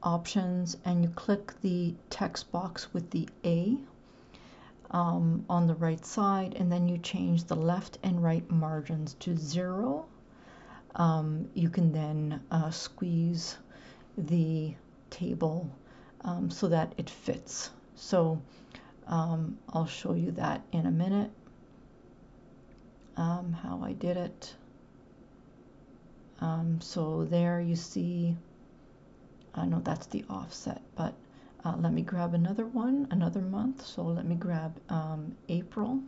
Options, and you click the text box with the A on the right side, and then you change the left and right margins to 0. You can then squeeze the table so that it fits. So I'll show you that in a minute, how I did it. So there you see, I know that's the offset, but let me grab another month. So let me grab April.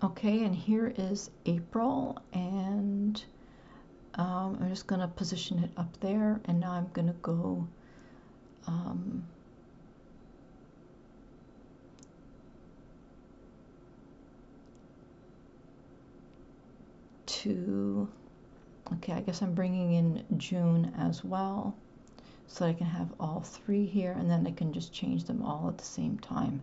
Okay, and here is April, and I'm just going to position it up there, and now I'm going to go to, okay, I guess I'm bringing in June as well, so I can have all 3 here, and then I can just change them all at the same time.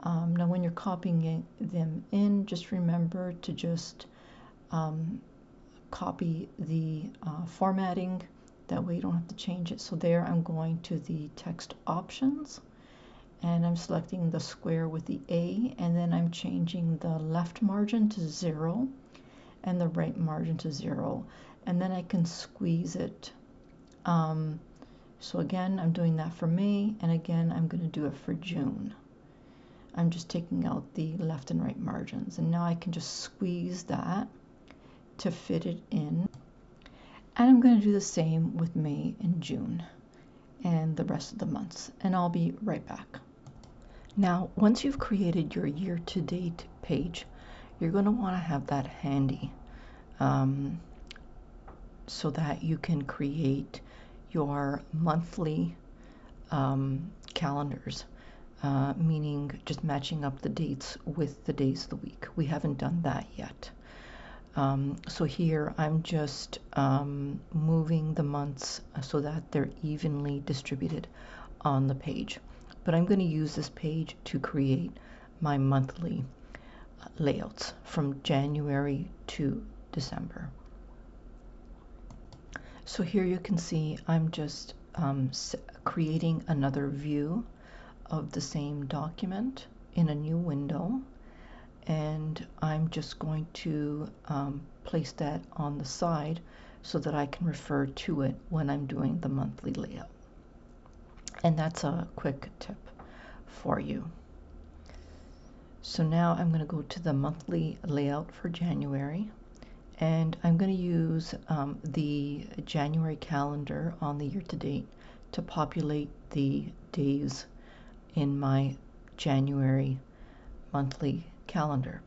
Now when you're copying them in, just remember to just copy the formatting, that way you don't have to change it. So there I'm going to the text options, and I'm selecting the square with the A, and then I'm changing the left margin to 0 and the right margin to 0, and then I can squeeze it. So again, I'm doing that for May, and again I'm going to do it for June. I'm just taking out the left and right margins, and now I can just squeeze that to fit it in. And I'm going to do the same with May and June and the rest of the months, and I'll be right back. Now, once you've created your year-to-date page, you're going to want to have that handy so that you can create your monthly calendars, meaning just matching up the dates with the days of the week. We haven't done that yet. So here I'm just moving the months so that they're evenly distributed on the page. But I'm going to use this page to create my monthly layouts from January to December. So here you can see I'm just creating another view of the same document in a new window, and I'm just going to place that on the side so that I can refer to it when I'm doing the monthly layout. And that's a quick tip for you. So now I'm going to go to the monthly layout for January, and I'm going to use the January calendar on the year-to-date to populate the days in my January monthly calendar.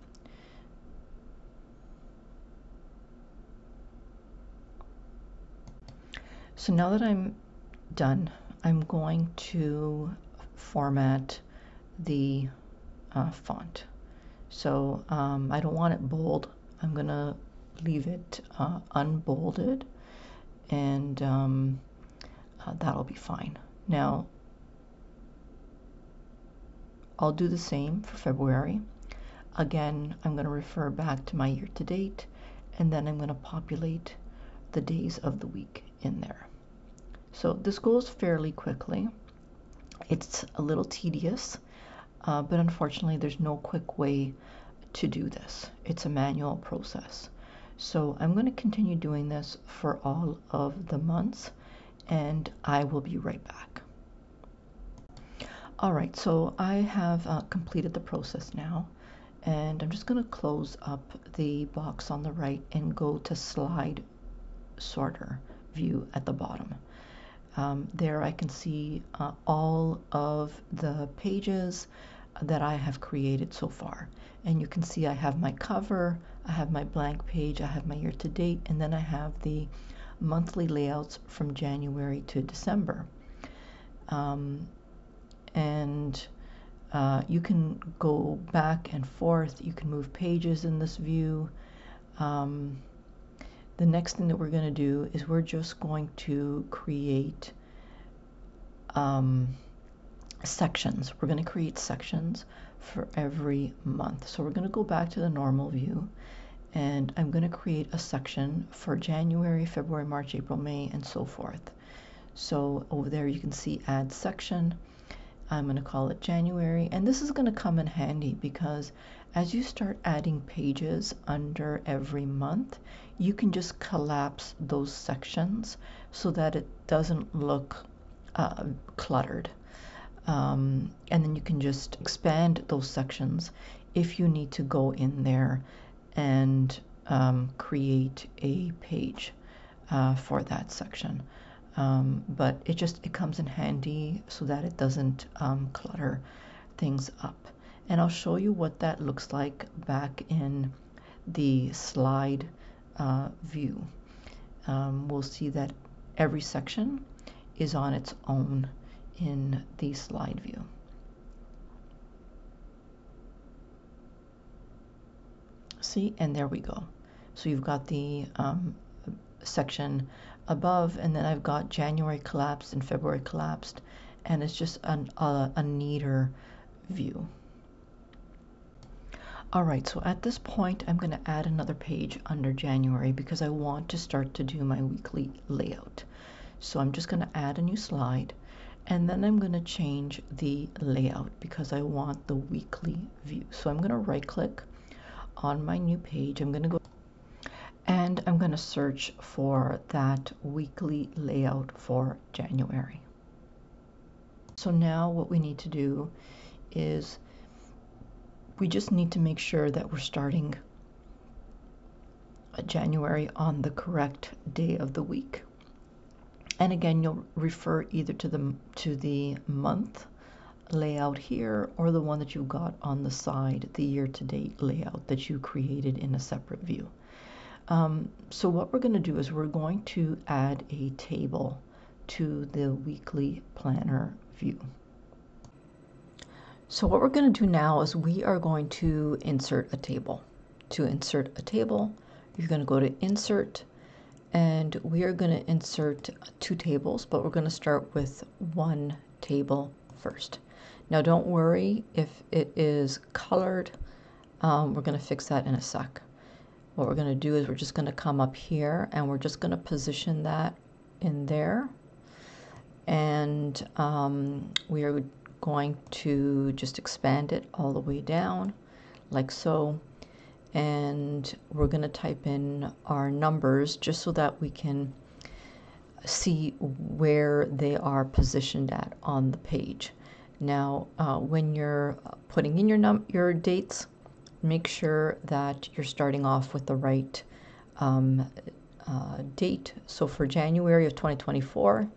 So now that I'm done, I'm going to format the font. So I don't want it bold. I'm going to leave it unbolded, and that'll be fine. Now I'll do the same for February. Again, I'm going to refer back to my year-to-date, and then I'm going to populate the days of the week in there. So this goes fairly quickly. It's a little tedious, but unfortunately there's no quick way to do this. It's a manual process. So I'm going to continue doing this for all of the months, and I will be right back. All right, so I have completed the process now, and I'm just going to close up the box on the right and go to Slide Sorter View at the bottom. There I can see all of the pages that I have created so far. And you can see I have my cover, I have my blank page, I have my year-to-date, and then I have the monthly layouts from January to December. You can go back and forth, you can move pages in this view. The next thing that we're going to do is we're just going to create sections. We're going to create sections for every month. So we're going to go back to the normal view, and I'm going to create a section for January, February, March, April, May, and so forth. So over there you can see Add Section. I'm going to call it January, and this is going to come in handy because as you start adding pages under every month, you can just collapse those sections so that it doesn't look cluttered. And then you can just expand those sections if you need to go in there and create a page for that section. But it comes in handy so that it doesn't clutter things up. And I'll show you what that looks like back in the slide view. We'll see that every section is on its own in the slide view. See, and there we go. So you've got the section above, and then I've got January collapsed and February collapsed, and it's just a neater view. All right, so at this point I'm going to add another page under January because I want to start to do my weekly layout. So I'm just going to add a new slide, and then I'm going to change the layout because I want the weekly view. So I'm going to right click on my new page. I'm going to go and I'm going to search for that weekly layout for January. So now what we need to do is we just need to make sure that we're starting January on the correct day of the week. And again, you'll refer either to the month layout here or the one that you've got on the side, the year-to-date layout that you created in a separate view. So what we're going to do is we're going to add a table to the weekly planner view. So what we're going to do now is we are going to insert a table. To insert a table, you're going to go to Insert, and we are going to insert 2 tables, but we're going to start with 1 table first. Now don't worry if it is colored. We're going to fix that in a sec. What we're going to do is we're just going to come up here and we're just going to position that in there. And we are going to just expand it all the way down like so. And we're going to type in our numbers just so that we can see where they are positioned at on the page. Now, when you're putting in your dates, make sure that you're starting off with the right date. So for January of 2024,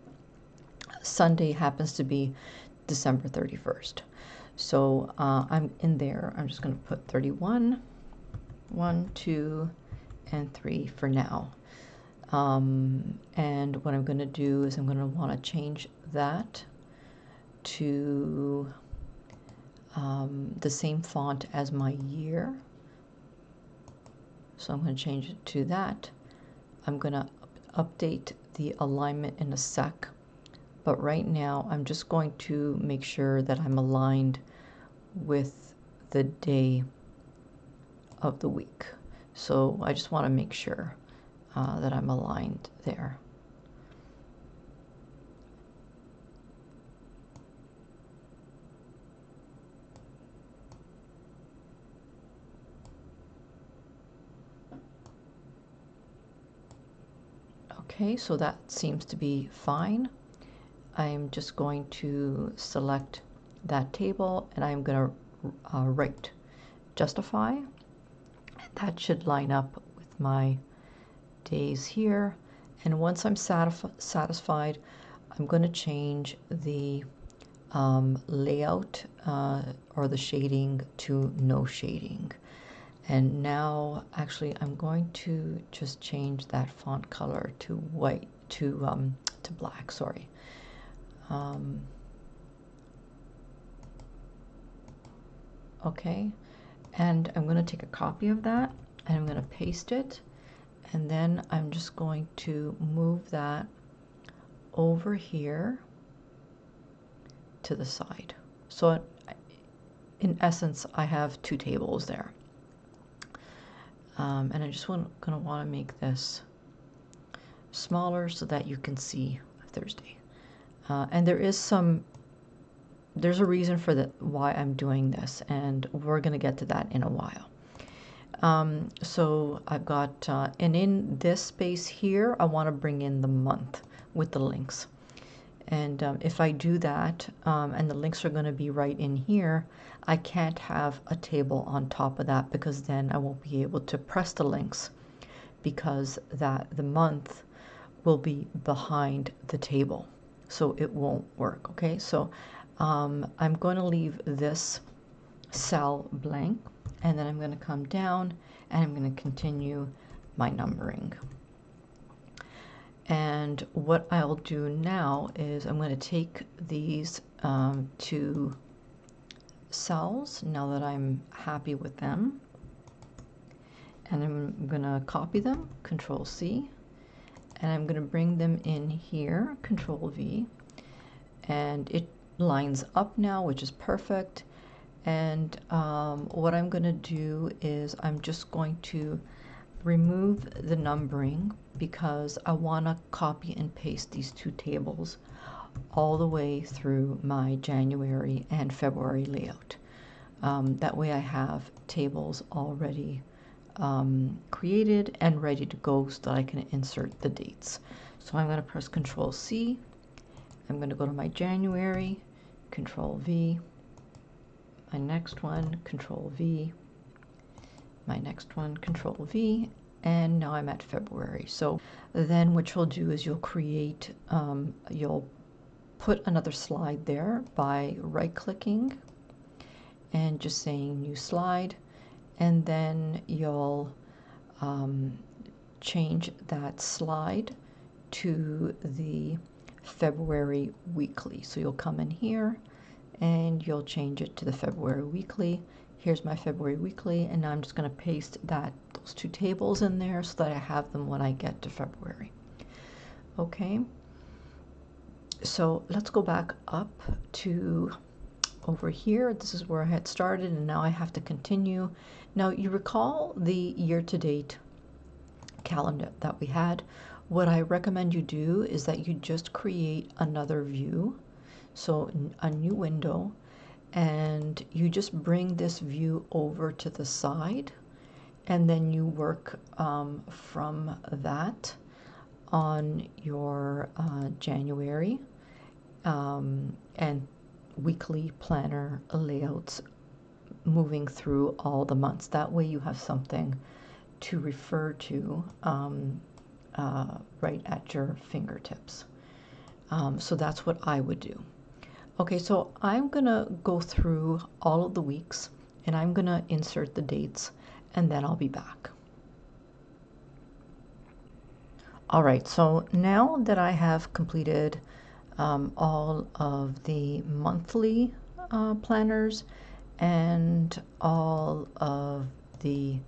Sunday happens to be December 31st. So I'm in there. I'm just going to put 31, 1, 2, and 3 for now. And what I'm going to do is I'm going to want to change that to the same font as my year. So I'm going to change it to that. I'm going to update the alignment in a sec. But right now I'm just going to make sure that I'm aligned with the day of the week. So I just want to make sure that I'm aligned there. Okay, so that seems to be fine. I'm just going to select that table and I'm going to write justify. That should line up with my days here. And once I'm satisfied, I'm going to change the layout or the shading to no shading. And now actually I'm going to just change that font color to white, to black, sorry. Okay, and I'm going to take a copy of that and I'm going to paste it, and then I'm just going to move that over here to the side. So in essence I have 2 tables there. And I just going to want to make this smaller so that you can see Thursday. And there's a reason for why I'm doing this, and we're going to get to that in a while. So I've got, and in this space here, I want to bring in the month with the links. And if I do that, and the links are going to be right in here, I can't have a table on top of that, because then I won't be able to press the links, because the month will be behind the table. So it won't work, okay? So I'm going to leave this cell blank, and then I'm going to come down and I'm going to continue my numbering. And what I'll do now is I'm going to take these 2 cells, now that I'm happy with them, and I'm going to copy them, Control C, and I'm going to bring them in here, Control V, and it lines up now, which is perfect. And what I'm going to do is I'm just going to remove the numbering, because I want to copy and paste these 2 tables all the way through my January and February layout. That way I have tables already created and ready to go, so that I can insert the dates. So I'm going to press Control C. I'm going to go to my January, Control V, my next one, Control V, my next one, Control V, and now I'm at February. So then what you'll do is you'll create, you'll put another slide there by right-clicking and just saying New Slide, and then you'll change that slide to the February weekly. So you'll come in here and you'll change it to the February weekly. Here's my February weekly, and now I'm just going to paste those two tables in there so that I have them when I get to February. Okay, so let's go back up to over here. This is where I had started, and now I have to continue. Now you recall the year-to-date calendar that we had. What I recommend you do is that you just create another view, so a new window, and you just bring this view over to the side, and then you work from that on your January and weekly planner layouts, moving through all the months. That way you have something to refer to right at your fingertips. So that's what I would do. Okay, so I'm gonna go through all of the weeks, and I'm gonna insert the dates, and then I'll be back. All right, so now that I have completed all of the monthly planners and all of the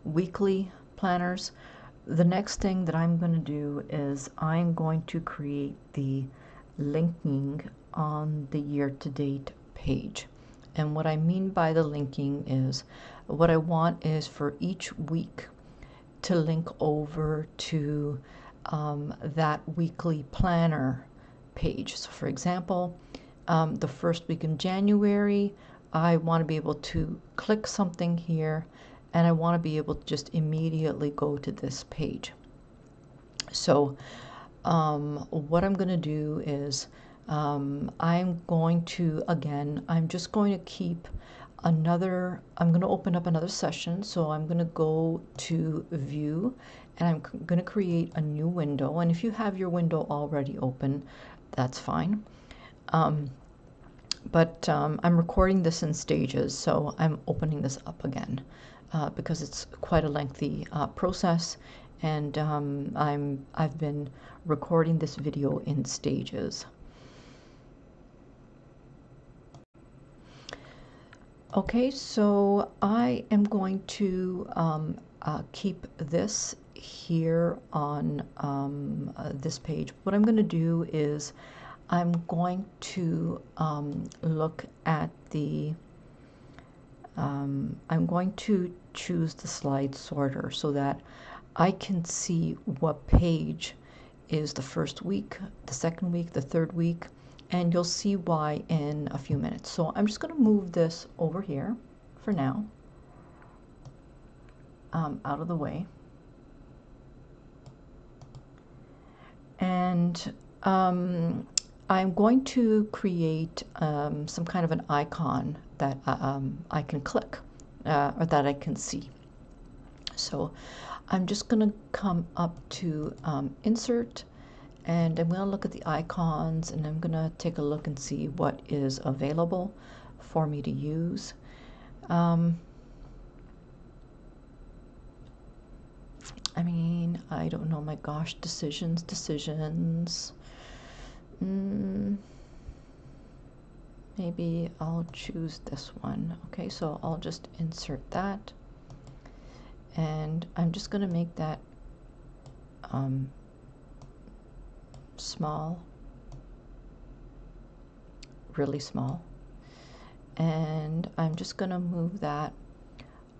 weekly planners, the next thing that I'm going to do is I'm going to create the linking on the year-to-date page. And what I mean by the linking is, what I want is for each week to link over to that weekly planner page. So for example, the first week in January, I want to be able to click something here, and I want to be able to just immediately go to this page. So what I'm going to do is I'm going to, again, I'm just going to keep I'm going to open up another session. So I'm going to go to view, and I'm going to create a new window. And if you have your window already open, that's fine. But I'm recording this in stages, so I'm opening this up again because it's quite a lengthy process, and I've been recording this video in stages. Okay, so I am going to keep this here on this page. What I'm going to do is I'm going to look at the, I'm going to choose the slide sorter so that I can see what page is the first week, the second week, the third week, and you'll see why in a few minutes. So I'm just going to move this over here for now, out of the way. And I'm going to create some kind of an icon that I can click or that I can see. So I'm just going to come up to Insert, and I'm going to look at the icons, and I'm going to take a look and see what is available for me to use. I mean, I don't know, my gosh, decisions. Maybe I'll choose this one. Okay, so I'll just insert that, and I'm just going to make that small, really small, and I'm just going to move that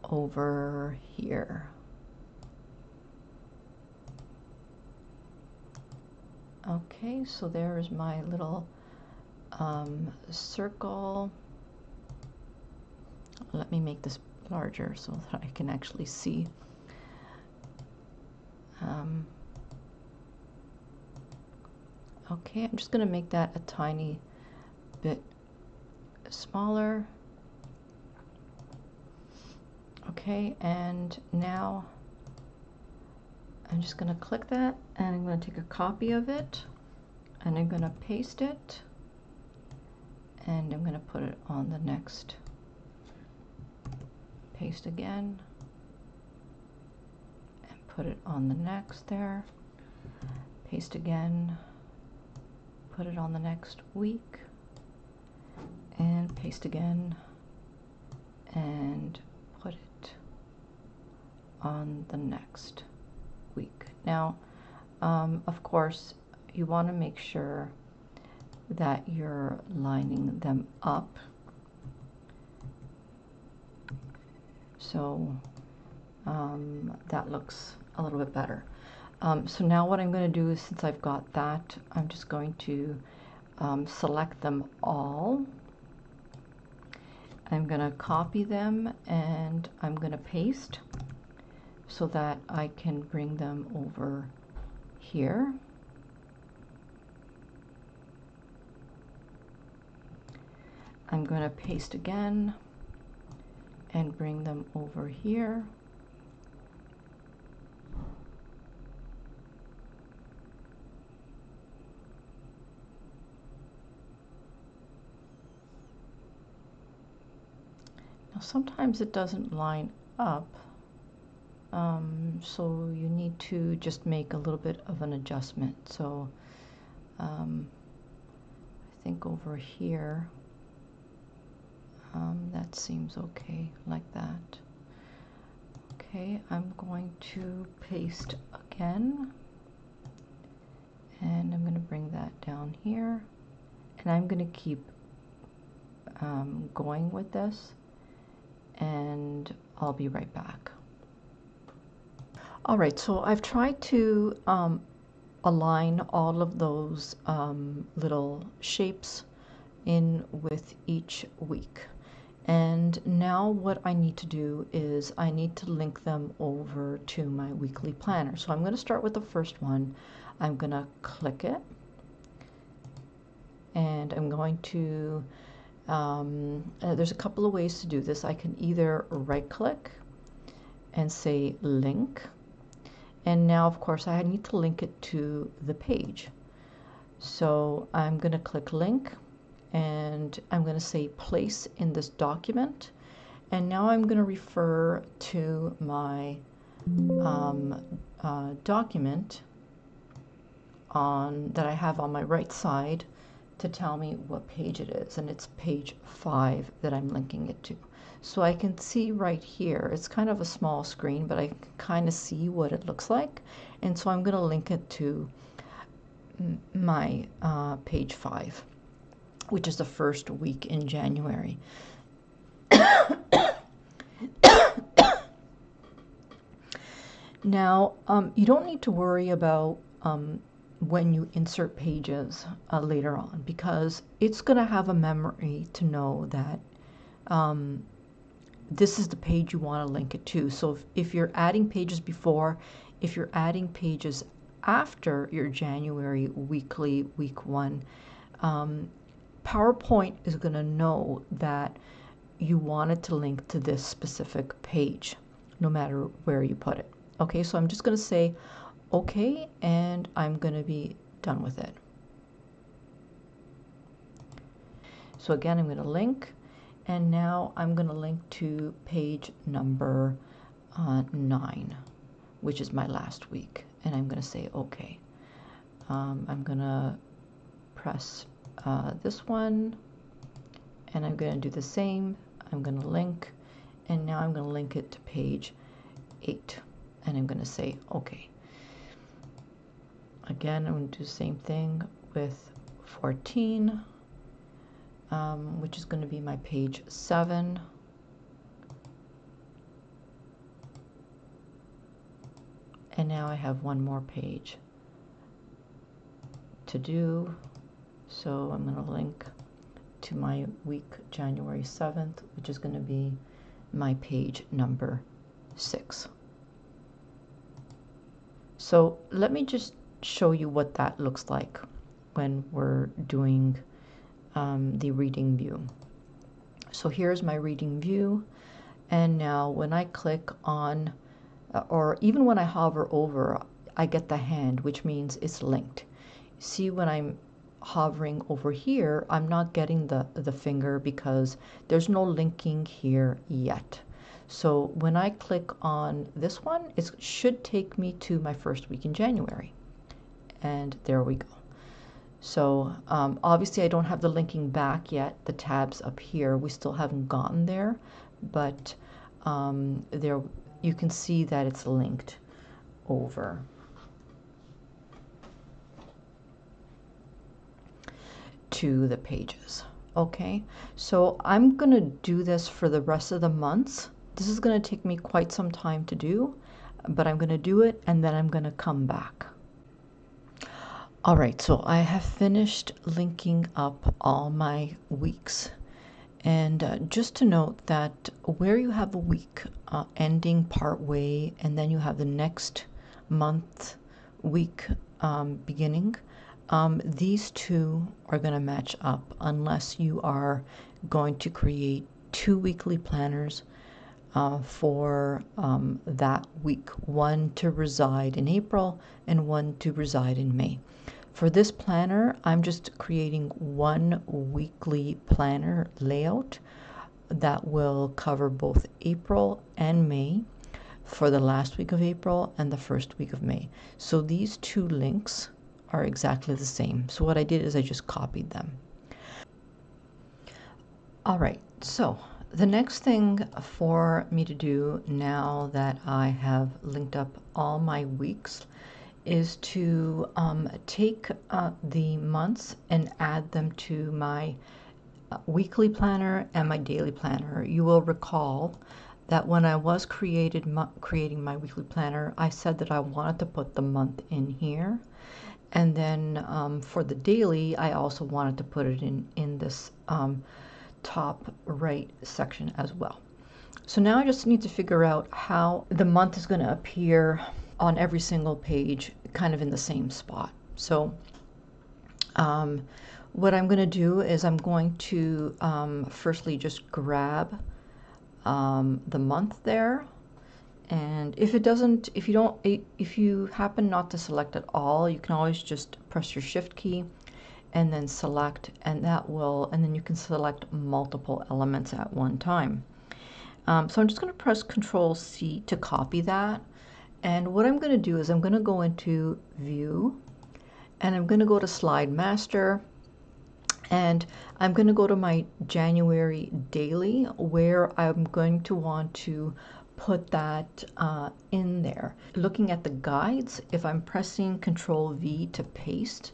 over here. Okay, so there's my little circle. Let me make this larger so that I can actually see. Okay, I'm just going to make that a tiny bit smaller. Okay, and now I'm just going to click that, and I'm going to take a copy of it, and I'm going to paste it, and I'm going to put it on the next. Paste again, and put it on the next there. Paste again, put it on the next week, and paste again, and put it on the next week. Now, of course, you want to make sure that you're lining them up. So that looks a little bit better. So now what I'm going to do is, since I've got that, I'm just going to select them all. I'm going to copy them and I'm going to paste so that I can bring them over here. I'm going to paste again and bring them over here. Now sometimes it doesn't line up, so you need to just make a little bit of an adjustment. So I think over here, that seems okay, like that. Okay, I'm going to paste again, and I'm going to bring that down here, and I'm going to keep going with this, and I'll be right back. All right, so I've tried to align all of those little shapes in with each week. And now what I need to do is I need to link them over to my weekly planner. So I'm going to start with the first one. I'm going to click it, and I'm going to, there's a couple of ways to do this. I can either right click and say link, and now of course I need to link it to the page. So I'm going to click link, and I'm going to say place in this document, and now I'm going to refer to my document that I have on my right side to tell me what page it is, and it's page 5 that I'm linking it to. So I can see right here, it's kind of a small screen, but I can kind of see what it looks like, and so I'm going to link it to my page 5, which is the first week in January. Now, you don't need to worry about when you insert pages later on, because it's going to have a memory to know that this is the page you want to link it to. So if you're adding pages before, if you're adding pages after your January weekly week 1, PowerPoint is going to know that you want it to link to this specific page, no matter where you put it. Okay, so I'm just going to say okay, and I'm going to be done with it. So again, I'm going to link, and now I'm going to link to page number 9, which is my last week, and I'm going to say okay. I'm going to press this one, and I'm going to do the same. I'm going to link, and now I'm going to link it to page 8, and I'm going to say okay. Again, I'm going to do the same thing with 14, which is going to be my page 7. And now I have one more page to do. So I'm going to link to my week January 7th, which is going to be my page number 6. So let me just show you what that looks like when we're doing the reading view. So here's my reading view, and now when I click on, or even when I hover over, I get the hand, which means it's linked. See, when I'm hovering over here, I'm not getting the finger because there's no linking here yet. So when I click on this one, it should take me to my first week in January. And there we go. So obviously I don't have the linking back yet, the tabs up here, we still haven't gotten there, but there you can see that it's linked over. To the pages. Okay, so I'm going to do this for the rest of the months. This is going to take me quite some time to do, but I'm going to do it and then I'm going to come back. All right, so I have finished linking up all my weeks. And just to note that where you have a week ending part way and then you have the next month week beginning, these two are going to match up unless you are going to create 2 weekly planners for that week, one to reside in April and one to reside in May. For this planner, I'm just creating one weekly planner layout that will cover both April and May for the last week of April and the first week of May. So these two links are exactly the same. So what I did is I just copied them. All right, so the next thing for me to do now that I have linked up all my weeks is to take the months and add them to my weekly planner and my daily planner. You will recall that when I was creating my weekly planner, I said that I wanted to put the month in here. And then for the daily, I also wanted to put it in this top right section as well. So now I just need to figure out how the month is going to appear on every single page, kind of in the same spot. So what I'm going to do is I'm going to firstly just grab the month there. And if you happen not to select it all, you can always just press your shift key and then select, and then you can select multiple elements at one time. So I'm just going to press Control C to copy that. And what I'm going to do is I'm going to go into View, and I'm going to go to Slide Master, and I'm going to go to my January daily, where I'm going to want to put that in there. Looking at the guides, if I'm pressing Control V to paste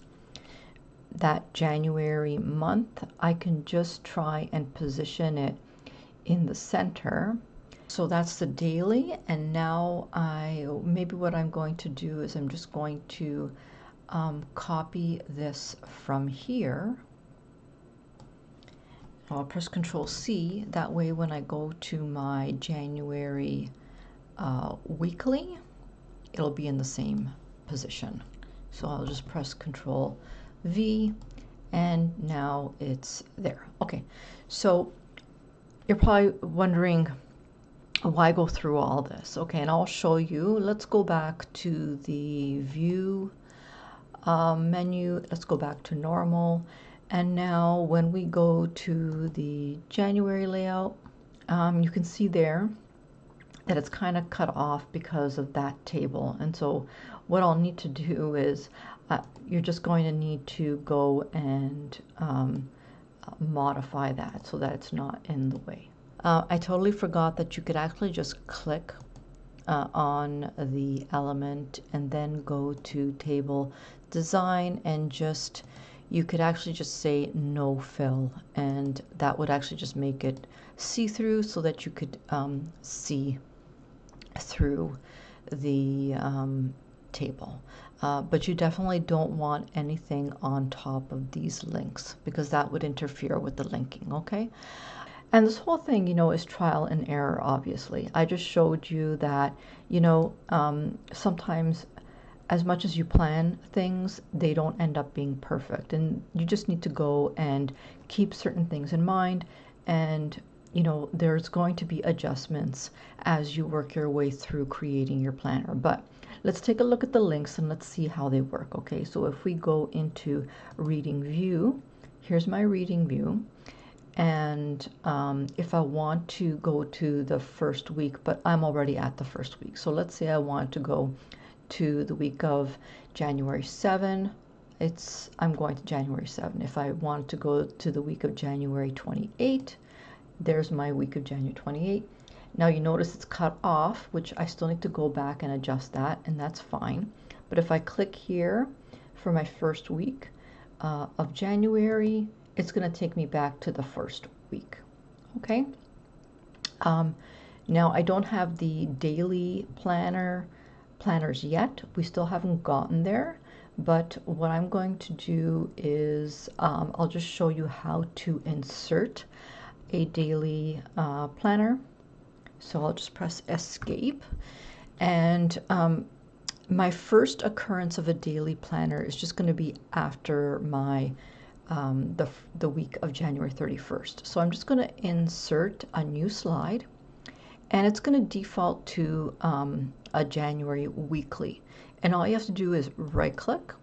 that January month, I can just try and position it in the center. So that's the daily, and now maybe what I'm going to do is I'm just going to copy this from here. I'll press Control C, that way when I go to my January weekly, it'll be in the same position. So I'll just press Control V, and now it's there. Okay, so you're probably wondering, why go through all this? Okay, and I'll show you. Let's go back to the View menu. Let's go back to Normal. And now when we go to the January layout, you can see there that it's kind of cut off because of that table. And so what I'll need to do is you're just going to need to go and modify that so that it's not in the way. I totally forgot that you could actually just click on the element and then go to Table Design, and you could actually just say no fill, and that would actually just make it see-through so that you could see through the table. But you definitely don't want anything on top of these links because that would interfere with the linking, okay? And this whole thing, is trial and error, obviously. I just showed you that, sometimes as much as you plan things, they don't end up being perfect. And you just need to go and keep certain things in mind. And, there's going to be adjustments as you work your way through creating your planner. But let's take a look at the links and let's see how they work. Okay, so if we go into Reading View, here's my Reading View. And if I want to go to the first week, but I'm already at the first week. So let's say I want to go to the week of January 7. I'm going to January 7. If I want to go to the week of January 28, there's my week of January 28. Now you notice it's cut off, which I still need to go back and adjust that, and that's fine. But if I click here for my first week of January, it's going to take me back to the first week. Okay. Now I don't have the daily planners yet. We still haven't gotten there. But what I'm going to do is I'll just show you how to insert a daily planner. So I'll just press escape, and my first occurrence of a daily planner is just going to be after my the week of January 31st. So I'm just going to insert a new slide, and it's going to default to a January weekly. And all you have to do is right click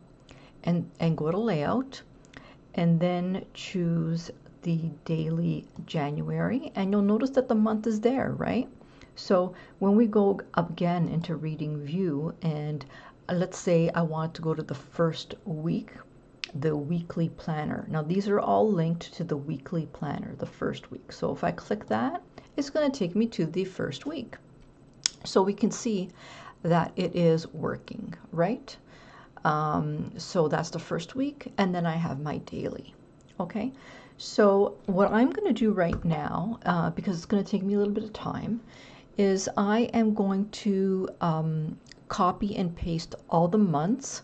and go to layout, and then choose the daily January, and you'll notice that the month is there, right? So when we go up again into reading view, and let's say I want to go to the first week, the weekly planner. Now these are all linked to the weekly planner, the first week. So if I click that, it's going to take me to the first week. So we can see that it is working, right? So that's the first week, and then I have my daily. Okay, so what I'm going to do right now, because it's going to take me a little bit of time, is I am going to copy and paste all the months,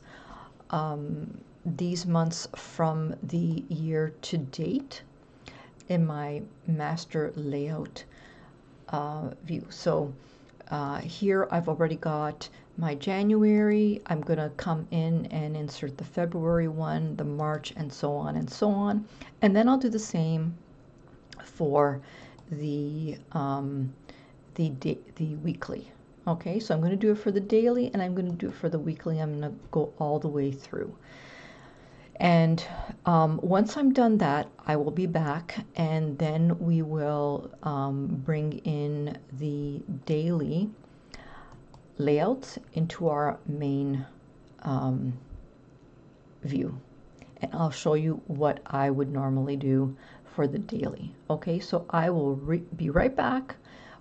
these months from the year to date, in my master layout view. So here I've already got my January. I'm going to come in and insert the February one, the March, and so on and so on. And then I'll do the same for the weekly. Okay, so I'm going to do it for the daily, and I'm going to do it for the weekly. I'm going to go all the way through. And once I'm done that, I will be back, and then we will bring in the daily layouts into our main view. And I'll show you what I would normally do for the daily. Okay, so I will be right back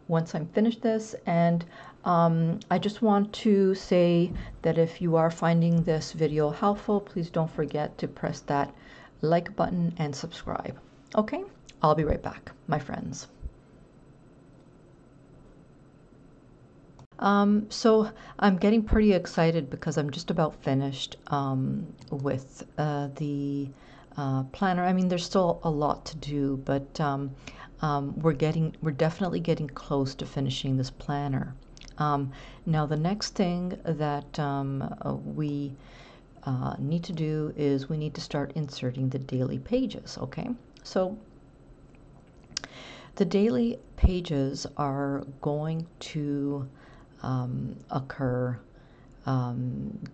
once I'm finished this. And I just want to say that if you are finding this video helpful, please don't forget to press that like button and subscribe. Okay, I'll be right back, my friends. So I'm getting pretty excited because I'm just about finished with the planner. I mean, there's still a lot to do, but we're definitely getting close to finishing this planner. Now the next thing that we need to do is we need to start inserting the daily pages. Okay, so the daily pages are going to occur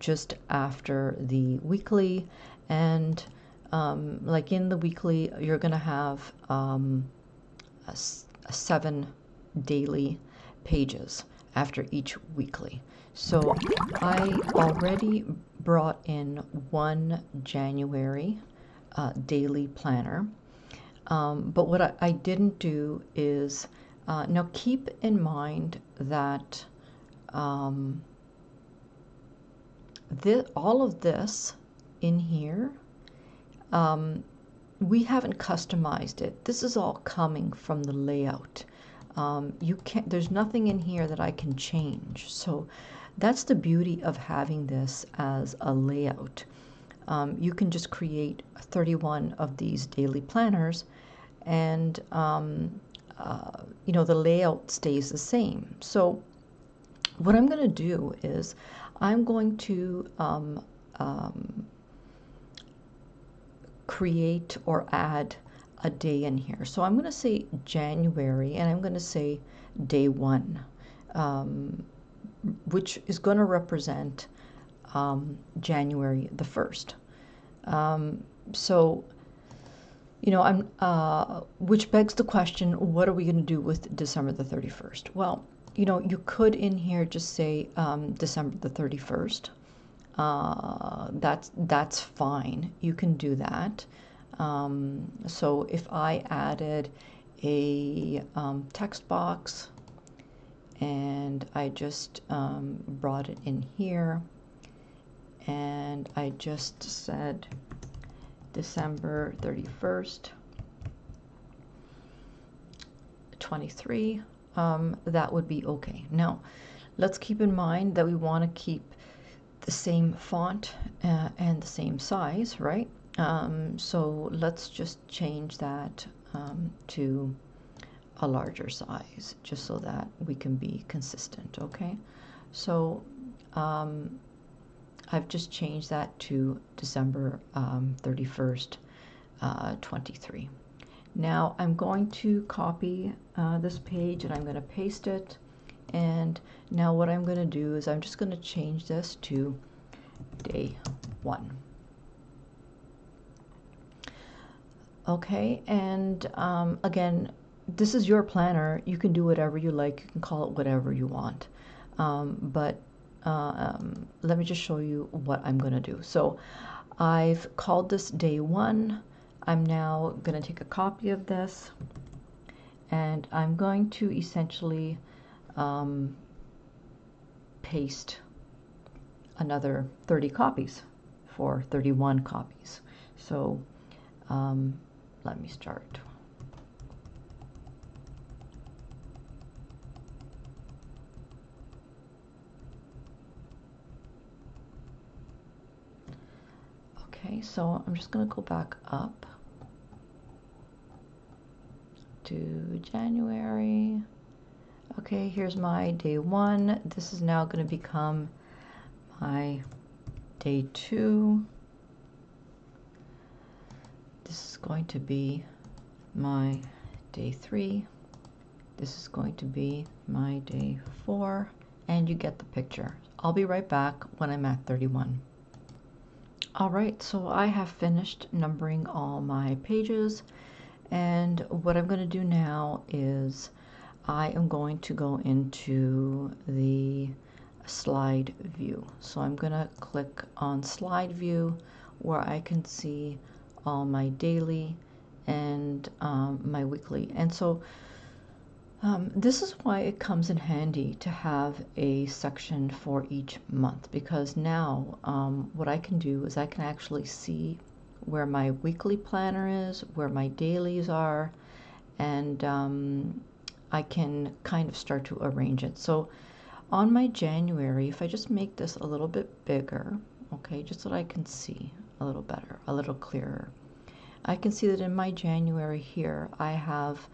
just after the weekly, and like in the weekly you're going to have 7 daily pages after each weekly. So I already brought in one January daily planner, but what I didn't do is now keep in mind that all of this in here, we haven't customized it. This is all coming from the layout. You can't, there's nothing in here that I can change. So that's the beauty of having this as a layout. You can just create 31 of these daily planners, and you know, the layout stays the same. So what I'm going to do is I'm going to create or add a day in here. So I'm going to say January, and I'm going to say day 1, which is going to represent January the 1st. So, you know, which begs the question, what are we going to do with December the 31st? Well, you know, you could in here just say December the 31st. That's fine. You can do that. So if I added a text box, and I just brought it in here, and I just said December 31st, 23. That would be okay. Now, let's keep in mind that we want to keep the same font and the same size, right? So let's just change that to a larger size, just so that we can be consistent, okay? So I've just changed that to December 31st, 23. Now I'm going to copy this page and I'm going to paste it. And now what I'm going to do is I'm just going to change this to day 1. Okay, and again, this is your planner. You can do whatever you like. You can call it whatever you want. But let me just show you what I'm going to do. So I've called this day 1. I'm now going to take a copy of this, and I'm going to essentially paste another 30 copies for 31 copies. So let me start. Okay, so I'm just going to go back up to January. Okay, here's my day 1. This is now going to become my day 2. This is going to be my day 3. This is going to be my day 4, and you get the picture. I'll be right back when I'm at 31. All right, so I have finished numbering all my pages, and what I'm going to do now is I am going to go into the slide view. So I'm going to click on slide view, where I can see all my daily and my weekly. And so this is why it comes in handy to have a section for each month, because now what I can do is I can actually see where my weekly planner is, where my dailies are, and I can kind of start to arrange it. So on my January, if I just make this a little bit bigger, okay, just so that I can see a little better, a little clearer, I can see that in my January here, I have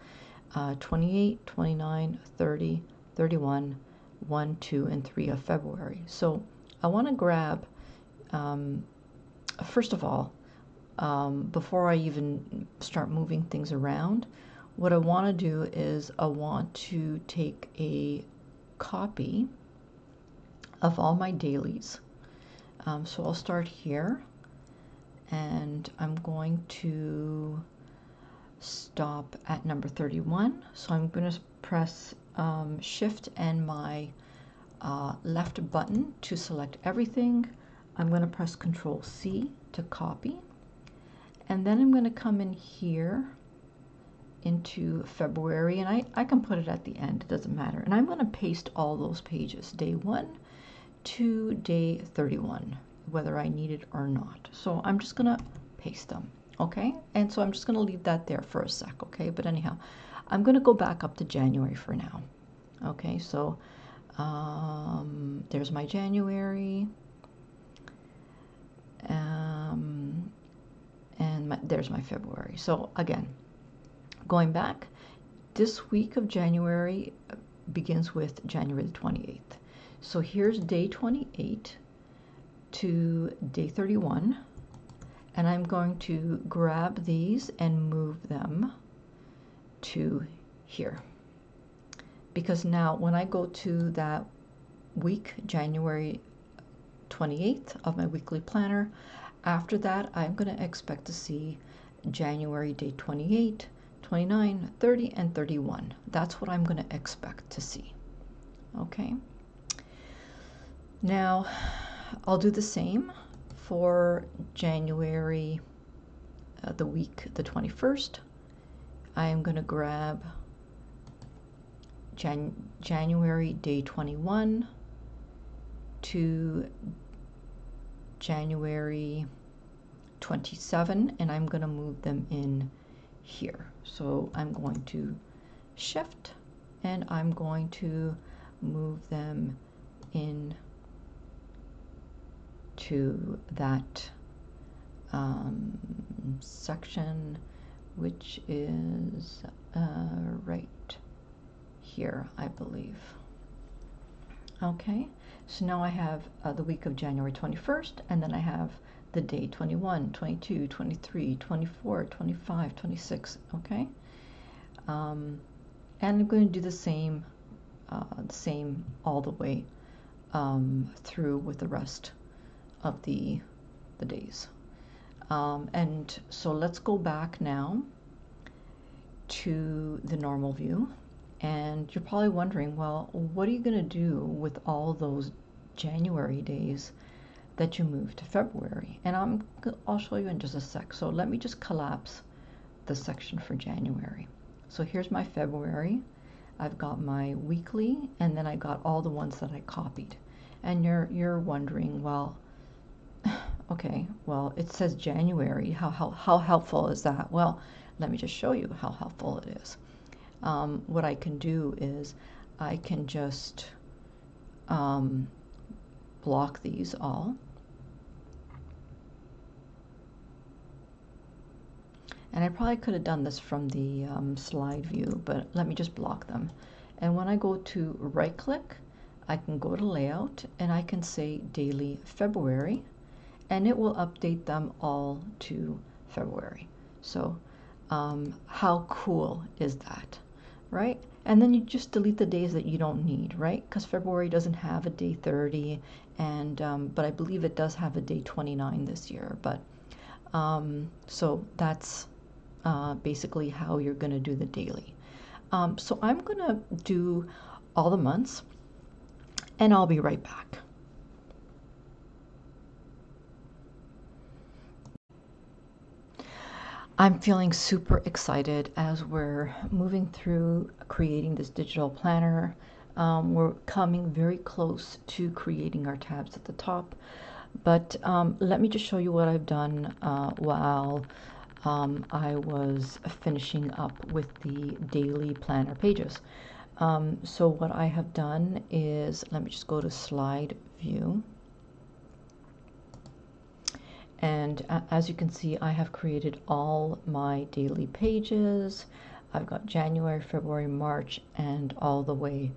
28, 29, 30, 31, 1, 2, and 3 of February. So I want to grab, first of all, before I even start moving things around, what I want to do is I want to take a copy of all my dailies. So I'll start here, and I'm going to stop at number 31. So I'm going to press Shift and my left button to select everything. I'm going to press Control C to copy, and then I'm going to come in here into February, and I can put it at the end, it doesn't matter, and I'm going to paste all those pages, day 1 to day 31, whether I need it or not. So I'm just going to paste them, okay? And so I'm just going to leave that there for a sec, okay? But anyhow, I'm going to go back up to January for now. Okay, so there's my January, and there's my February. So again, going back, this week of January begins with January the 28th. So here's day 28 to day 31, and I'm going to grab these and move them to here. Because now when I go to that week, January 28th of my weekly planner, after that I'm going to expect to see January day 28, 29, 30, and 31. That's what I'm going to expect to see. Okay. Now, I'll do the same for January, the week, the 21st. I am going to grab January day 21 to January 27, and I'm going to move them in here. So I'm going to shift and I'm going to move them in to that section, which is right here, I believe. Okay, so now I have the week of January 21st, and then I have the day 21, 22, 23, 24, 25, 26, okay? And I'm going to do the same all the way through with the rest of the days. And so let's go back now to the normal view. And you're probably wondering, well, what are you going to do with all those January days that you moved to February? And I'll show you in just a sec. So let me just collapse the section for January. So here's my February. I've got my weekly, and then I got all the ones that I copied. And you're wondering, well, okay, well, it says January. How helpful is that? Well, let me just show you how helpful it is. What I can do is I can just block these all. And I probably could have done this from the slide view, but let me just block them. And when I go to right click, I can go to layout and I can say daily February, and it will update them all to February. So how cool is that, right? And then you just delete the days that you don't need, right? Because February doesn't have a day 30, and but I believe it does have a day 29 this year. But so that's basically how you're going to do the daily. So I'm going to do all the months, and I'll be right back. I'm feeling super excited as we're moving through creating this digital planner. We're coming very close to creating our tabs at the top, but let me just show you what I've done while I was finishing up with the daily planner pages. So what I have done is, let me just go to slide view. And as you can see, I have created all my daily pages. I've got January, February, March, and all the way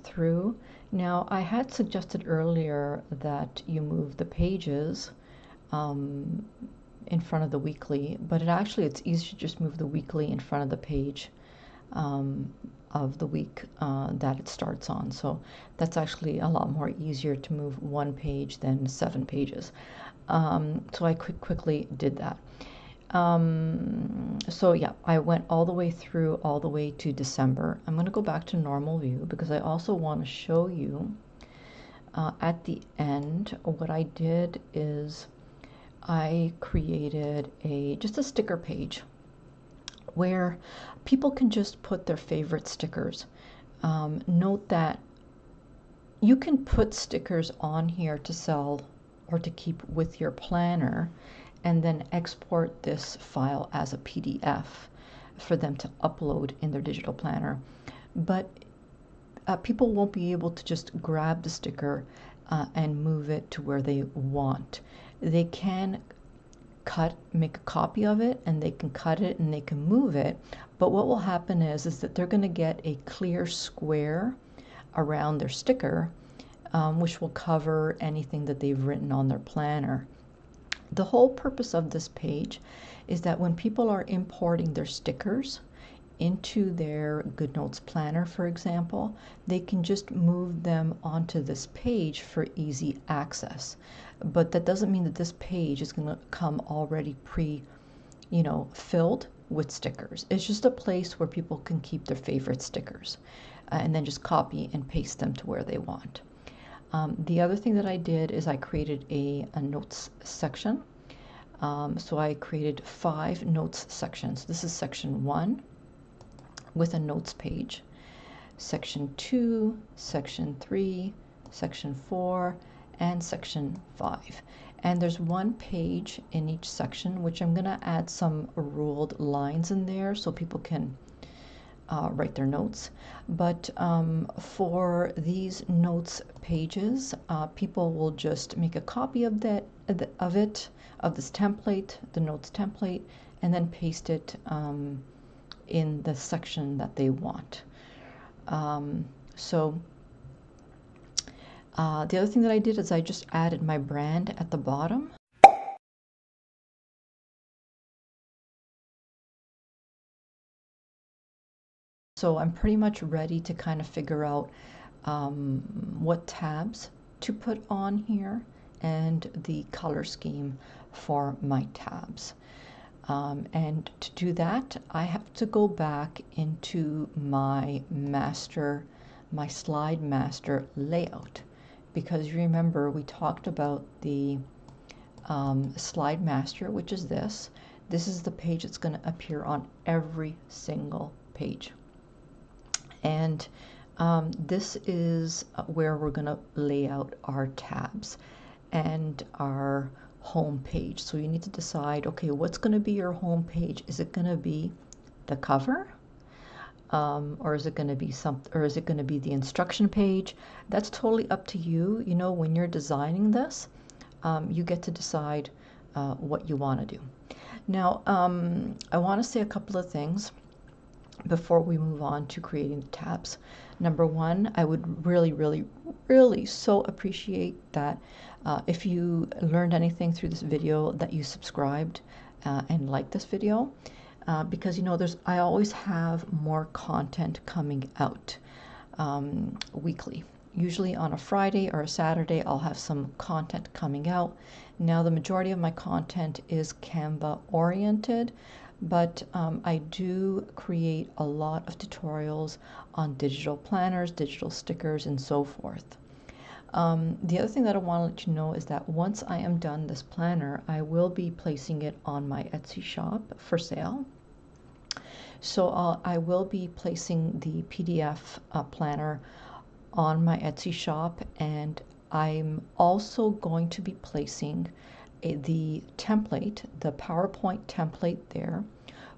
through. Now, I had suggested earlier that you move the pages in front of the weekly, but it's easier to just move the weekly in front of the page of the week that it starts on. So that's actually a lot more easier to move one page than 7 pages. So I quickly did that. So yeah, I went all the way through, all the way to December. I'm going to go back to normal view because I also want to show you at the end. What I did is I created just a sticker page where people can just put their favorite stickers. Note that you can put stickers on here to sell or to keep with your planner, and then export this file as a PDF for them to upload in their digital planner. But people won't be able to just grab the sticker and move it to where they want. They can make a copy of it, and they can cut it and they can move it. But what will happen is that they're going to get a clear square around their sticker, which will cover anything that they've written on their planner. The whole purpose of this page is that when people are importing their stickers into their GoodNotes planner, for example, they can just move them onto this page for easy access. But that doesn't mean that this page is going to come already filled with stickers. It's just a place where people can keep their favorite stickers and then just copy and paste them to where they want. The other thing that I did is I created a notes section. So I created 5 notes sections. This is section 1 with a notes page, section 2, section 3, section 4, and section 5. And there's one page in each section, which I'm going to add some ruled lines in there so people can write their notes. But for these notes pages, people will just make a copy of this template, the notes template, and then paste it in the section that they want. The other thing that I did is I just added my brand at the bottom. So I'm pretty much ready to kind of figure out what tabs to put on here and the color scheme for my tabs. And to do that, I have to go back into my slide master layout, because you remember we talked about the slide master, which is this. This is the page that's going to appear on every single page. And this is where we're going to lay out our tabs and our home page. So you need to decide, okay, what's going to be your home page? Is it going to be the cover? Or is it going to be the instruction page? That's totally up to you. You know, when you're designing this, you get to decide what you want to do. Now, I want to say a couple of things before we move on to creating the tabs. Number one, I would really so appreciate that if you learned anything through this video, that you subscribed and liked this video, because you know I always have more content coming out weekly. Usually on a Friday or a Saturday, I'll have some content coming out. Now, the majority of my content is Canva oriented, but I do create a lot of tutorials on digital planners, digital stickers, and so forth. The other thing that I want to let you know is that once I am done this planner, I will be placing it on my Etsy shop for sale. So I will be placing the PDF planner on my Etsy shop, and I'm also going to be placing the template, the PowerPoint template there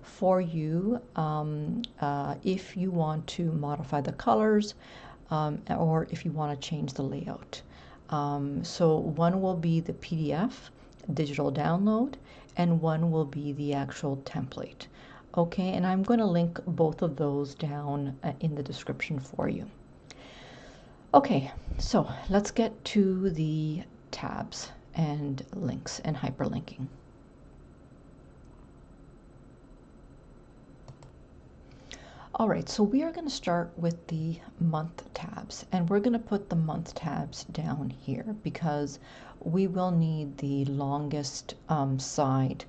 for you if you want to modify the colors or if you want to change the layout. So one will be the PDF digital download and one will be the actual template. Okay, and I'm going to link both of those down in the description for you. Okay, so let's get to the tabs and links and hyperlinking. All right, so we are going to start with the month tabs, and we're going to put the month tabs down here because we will need the longest side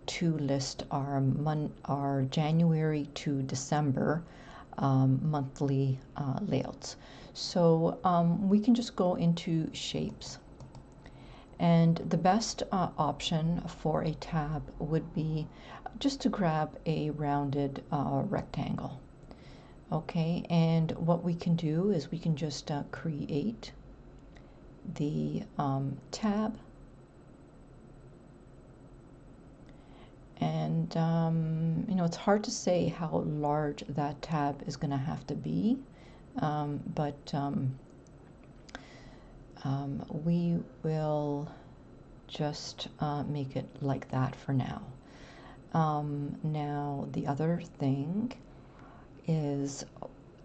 to list our January to December monthly layouts. So we can just go into shapes, and the best option for a tab would be just to grab a rounded rectangle. Okay, and what we can do is we can just create the tab, and you know, it's hard to say how large that tab is going to have to be, but we will just make it like that for now. Now the other thing is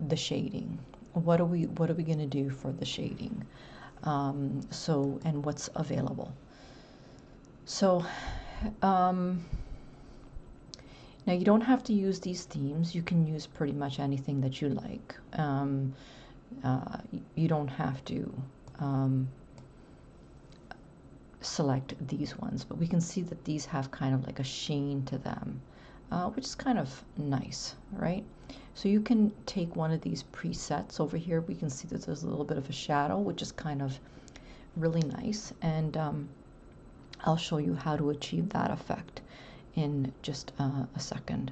the shading. What are we going to do for the shading? And what's available? So now you don't have to use these themes. You can use pretty much anything that you like. You don't have to select these ones, but we can see that these have kind of like a sheen to them, which is kind of nice, right? So you can take one of these presets over here. We can see that there's a little bit of a shadow, which is kind of really nice. And I'll show you how to achieve that effect in just a second.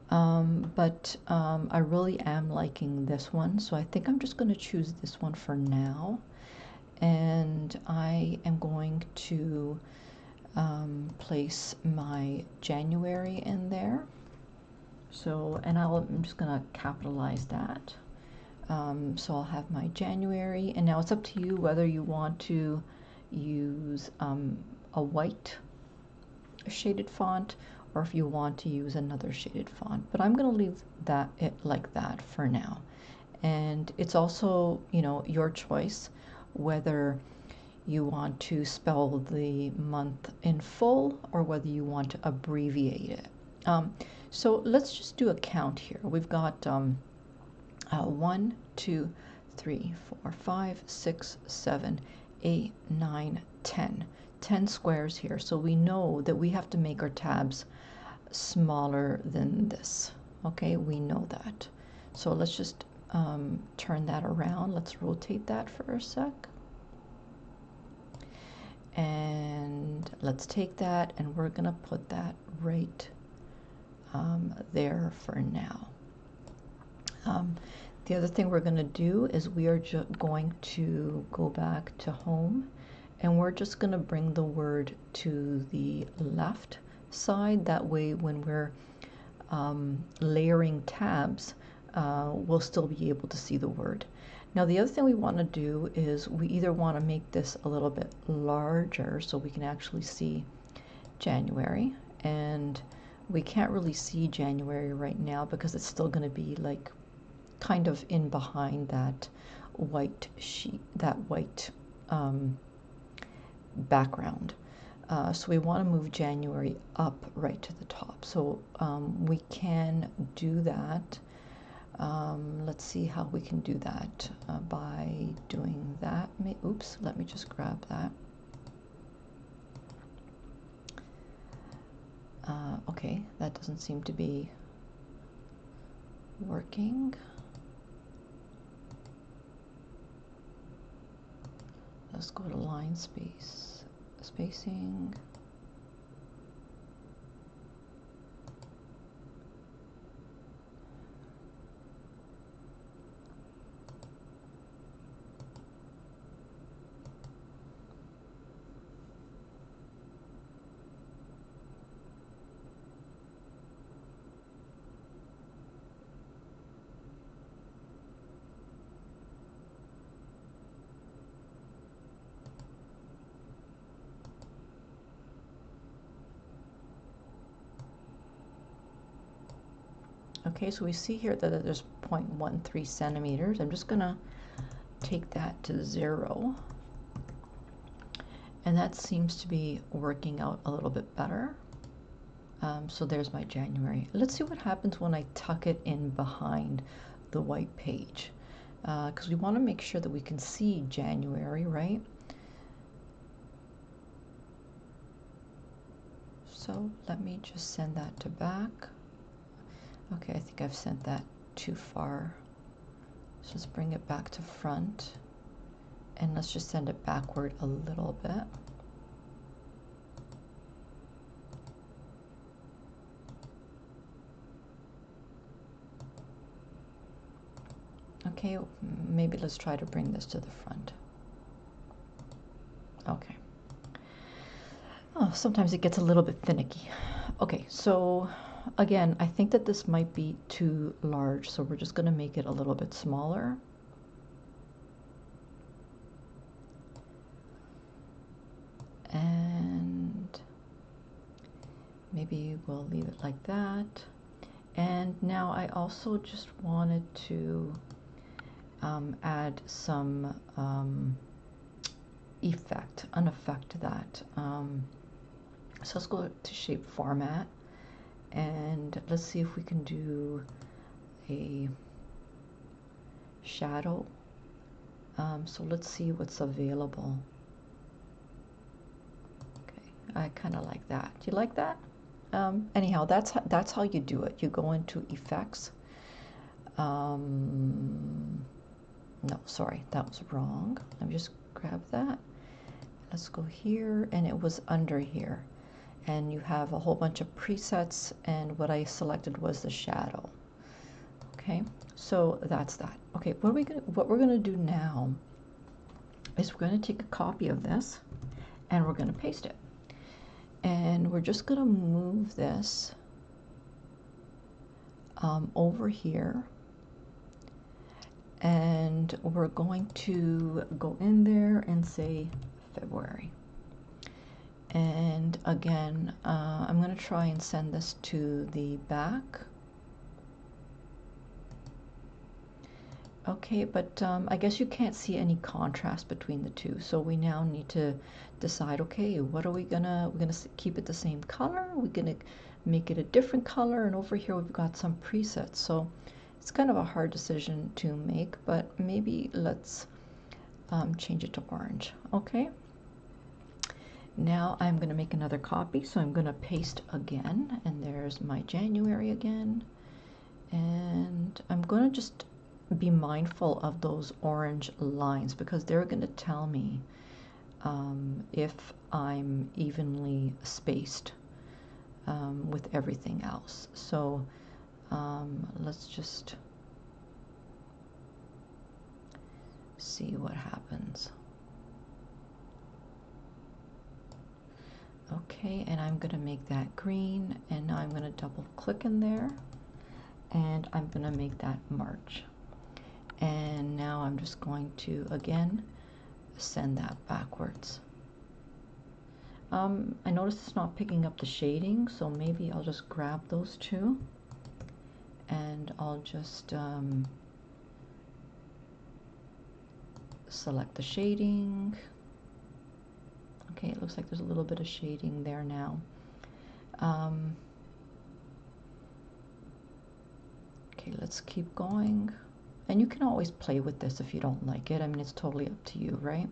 I really am liking this one, so I think I'm just going to choose this one for now. And I am going to place my January in there. So, and I'm just going to capitalize that. So I'll have my January, and now it's up to you whether you want to use a white shaded font or if you want to use another shaded font. But I'm going to leave it like that for now. And it's also, you know, your choice whether you want to spell the month in full or whether you want to abbreviate it. So let's just do a count here. We've got 1, 2, 3, 4, 5, 6, 7, 8, 9, 10. 10 squares here. So we know that we have to make our tabs smaller than this. Okay, we know that. So let's just turn that around. Let's rotate that for a sec. And let's take that and we're going to put that right there for now. The other thing we're going to do is we are going to go back to home, and we're just going to bring the word to the left side. That way when we're layering tabs, we'll still be able to see the word. Now the other thing we want to do is we either want to make this a little bit larger so we can actually see January, and we can't really see January right now because it's still going to be like kind of in behind that white sheet, that white background. So we want to move January up right to the top. So we can do that. Let's see how we can do that by doing that. Oops, let me just grab that. Okay, that doesn't seem to be working. Let's go to line spacing. Okay, so we see here that there's 0.13 centimeters. I'm just going to take that to 0. And that seems to be working out a little bit better. So there's my January. Let's see what happens when I tuck it in behind the white page. Because we want to make sure that we can see January, right? So let me just send that to back. Okay, I think I've sent that too far. So let's bring it back to front. And let's just send it backward a little bit. Okay, maybe let's try to bring this to the front. Okay. Oh, sometimes it gets a little bit finicky. Okay, so again, I think that this might be too large, so we're just going to make it a little bit smaller. And maybe we'll leave it like that. And now I also just wanted to add some an effect to that. So let's go to shape format, and let's see if we can do a shadow. So let's see what's available. Okay, I kind of like that. Do you like that? Anyhow, that's how you do it. You go into effects. No, sorry, that was wrong. Let me just grab that. let's go here, and it was under here. And you have a whole bunch of presets, and what I selected was the shadow. Okay, so that's that. Okay, what we're gonna do now is we're gonna take a copy of this and we're gonna paste it. And we're just gonna move this over here, and we're going to go in there and say February. And again, I'm going to try and send this to the back. Okay, but I guess you can't see any contrast between the two. So we now need to decide, okay, what are we're gonna keep it the same color? We're gonna make it a different color, and over here we've got some presets. So it's kind of a hard decision to make, but maybe let's change it to orange. Okay. Now I'm going to make another copy, so I'm going to paste again, and there's my January again. And I'm going to just be mindful of those orange lines because they're going to tell me if I'm evenly spaced with everything else. So let's just see what happens. Okay, and I'm going to make that green, and now I'm going to double click in there, and I'm going to make that March. And now I'm just going to again send that backwards. I noticed it's not picking up the shading, so maybe I'll just grab those two and I'll just select the shading. Okay, it looks like there's a little bit of shading there now. Okay, let's keep going. And you can always play with this if you don't like it. I mean, it's totally up to you, right?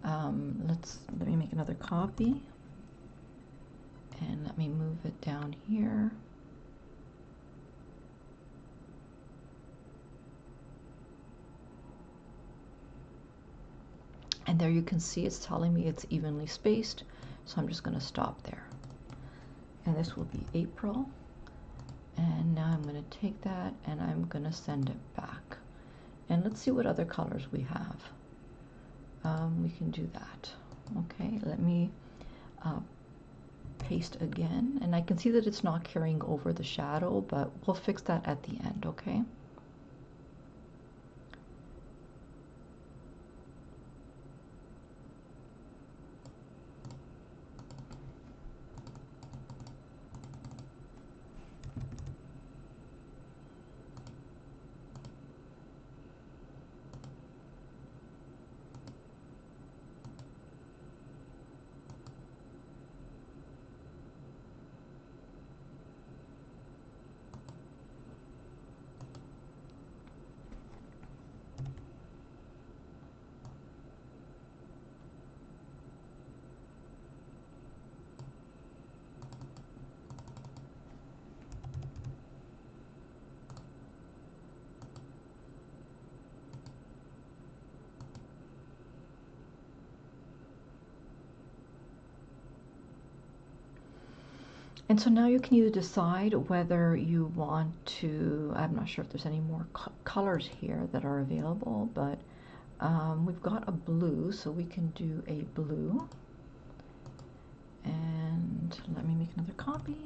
Let me make another copy. And let me move it down here. And there you can see it's telling me it's evenly spaced, so I'm just going to stop there. And this will be April. And now I'm going to take that and I'm going to send it back. And let's see what other colors we have. We can do that. Okay, let me paste again. And I can see that it's not carrying over the shadow, but we'll fix that at the end, okay? And so now you can either decide whether you want to, I'm not sure if there's any more colors here that are available, but we've got a blue, so we can do a blue. And let me make another copy.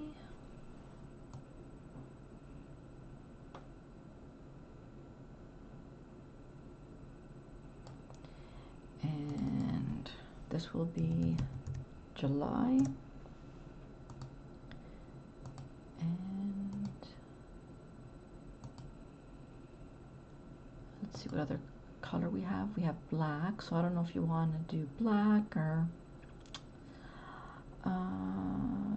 And this will be July. And let's see what other color we have. We have black, so I don't know if you want to do black or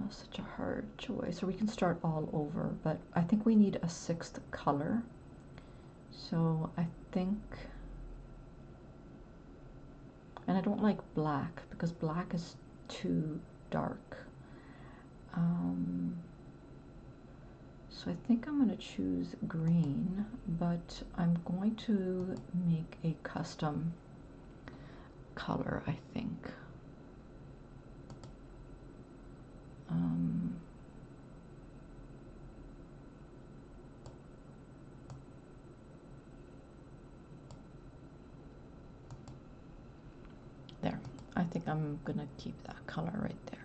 such a hard choice, or we can start all over, but I think we need a sixth color. So I think, and I don't like black because black is too dark. So I think I'm going to choose green, but I'm going to make a custom color, I think. There. I think I'm going to keep that color right there.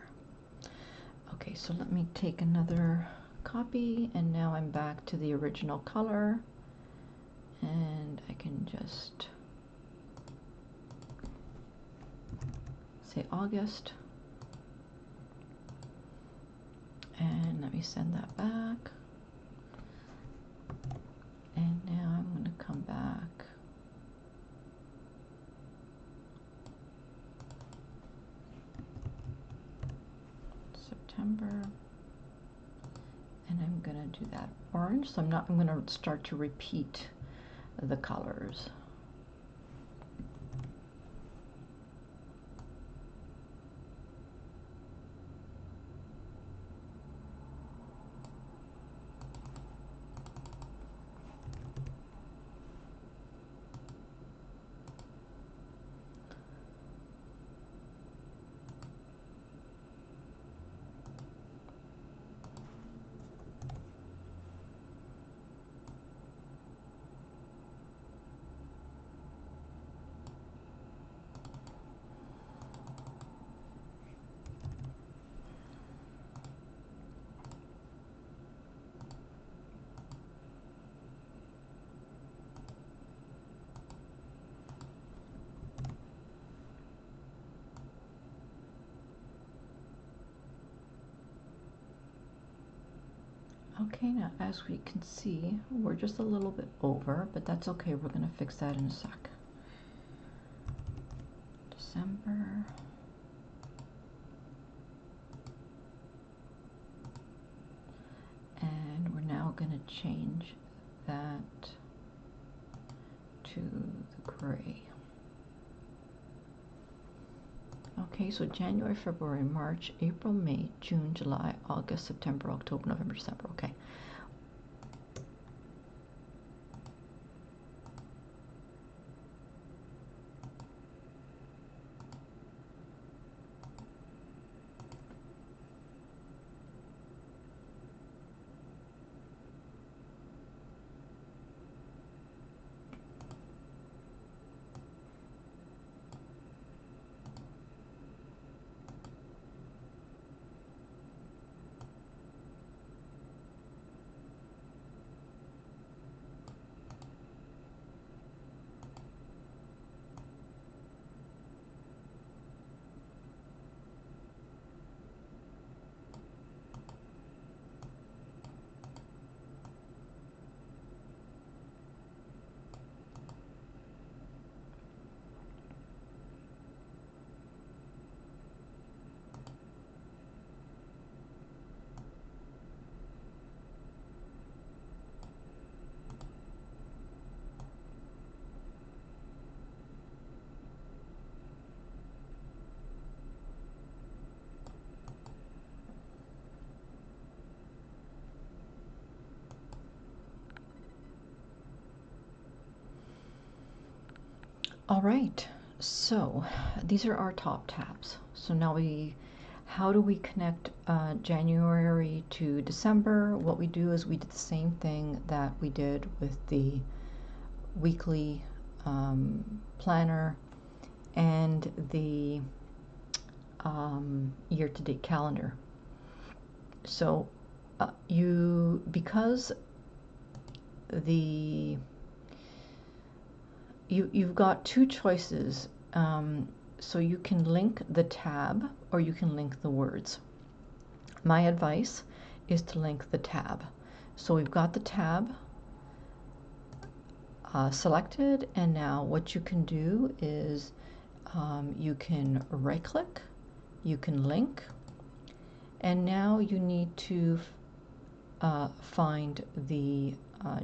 Okay, so let me take another copy, and now I'm back to the original color, and I can just say August, and let me send that back. And now I'm going to come back. September, and I'm going to do that orange. So I'm going to start to repeat the colors. Okay, now as we can see, we're just a little bit over, but that's okay. We're going to fix that in a sec. December. And we're now going to change that to the gray. Okay, so January, February, March, April, May, June, July, August, September, October, November, December. Okay. All right, so these are our top tabs. So now how do we connect January to December? What we do is we did the same thing that we did with the weekly planner and the year-to-date calendar. So because you've got two choices. So you can link the tab or you can link the words. My advice is to link the tab. So we've got the tab selected, and now what you can do is you can right click, you can link, and now you need to find the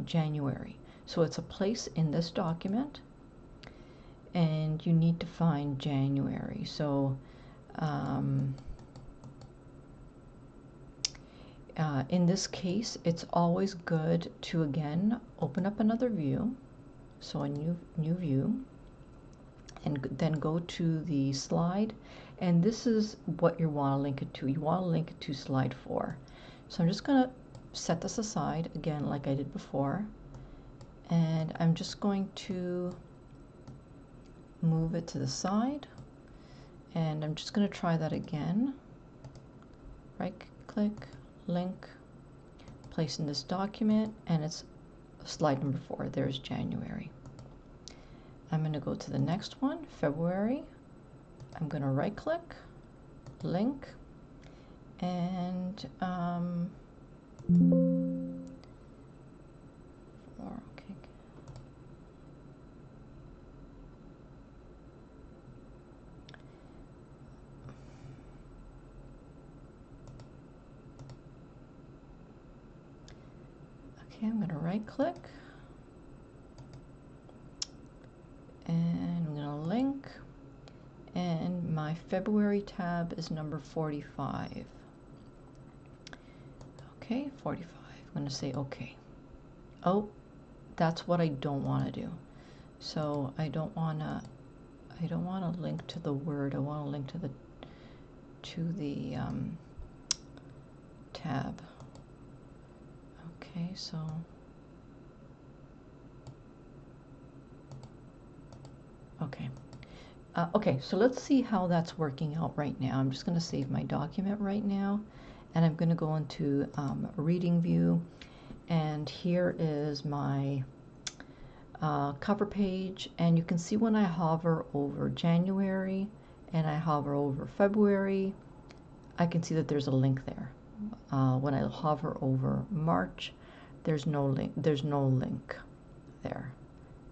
January. So it's a place in this document, and you need to find January. So in this case, it's always good to again open up another view, so a new view, and then go to the slide, and this is what you want to link it to. You want to link it to slide 4. So I'm just going to set this aside again like I did before, and I'm just going to move it to the side, and I'm just going to try that again. Right click, link, place in this document, and it's slide number 4. There's January. I'm going to go to the next one, February. I'm going to right click, link, and okay. Okay, I'm going to right click, and I'm going to link, and my February tab is number 45. Okay, 45. I'm going to say okay. Oh, that's what I don't want to do. So I don't want to link to the word. I want to link to the tab. Okay, so okay. Okay, so let's see how that's working out right now. I'm just going to save my document right now, and I'm going to go into reading view, and here is my cover page, and you can see when I hover over January and I hover over February, I can see that there's a link there. When I hover over March, there's no link there.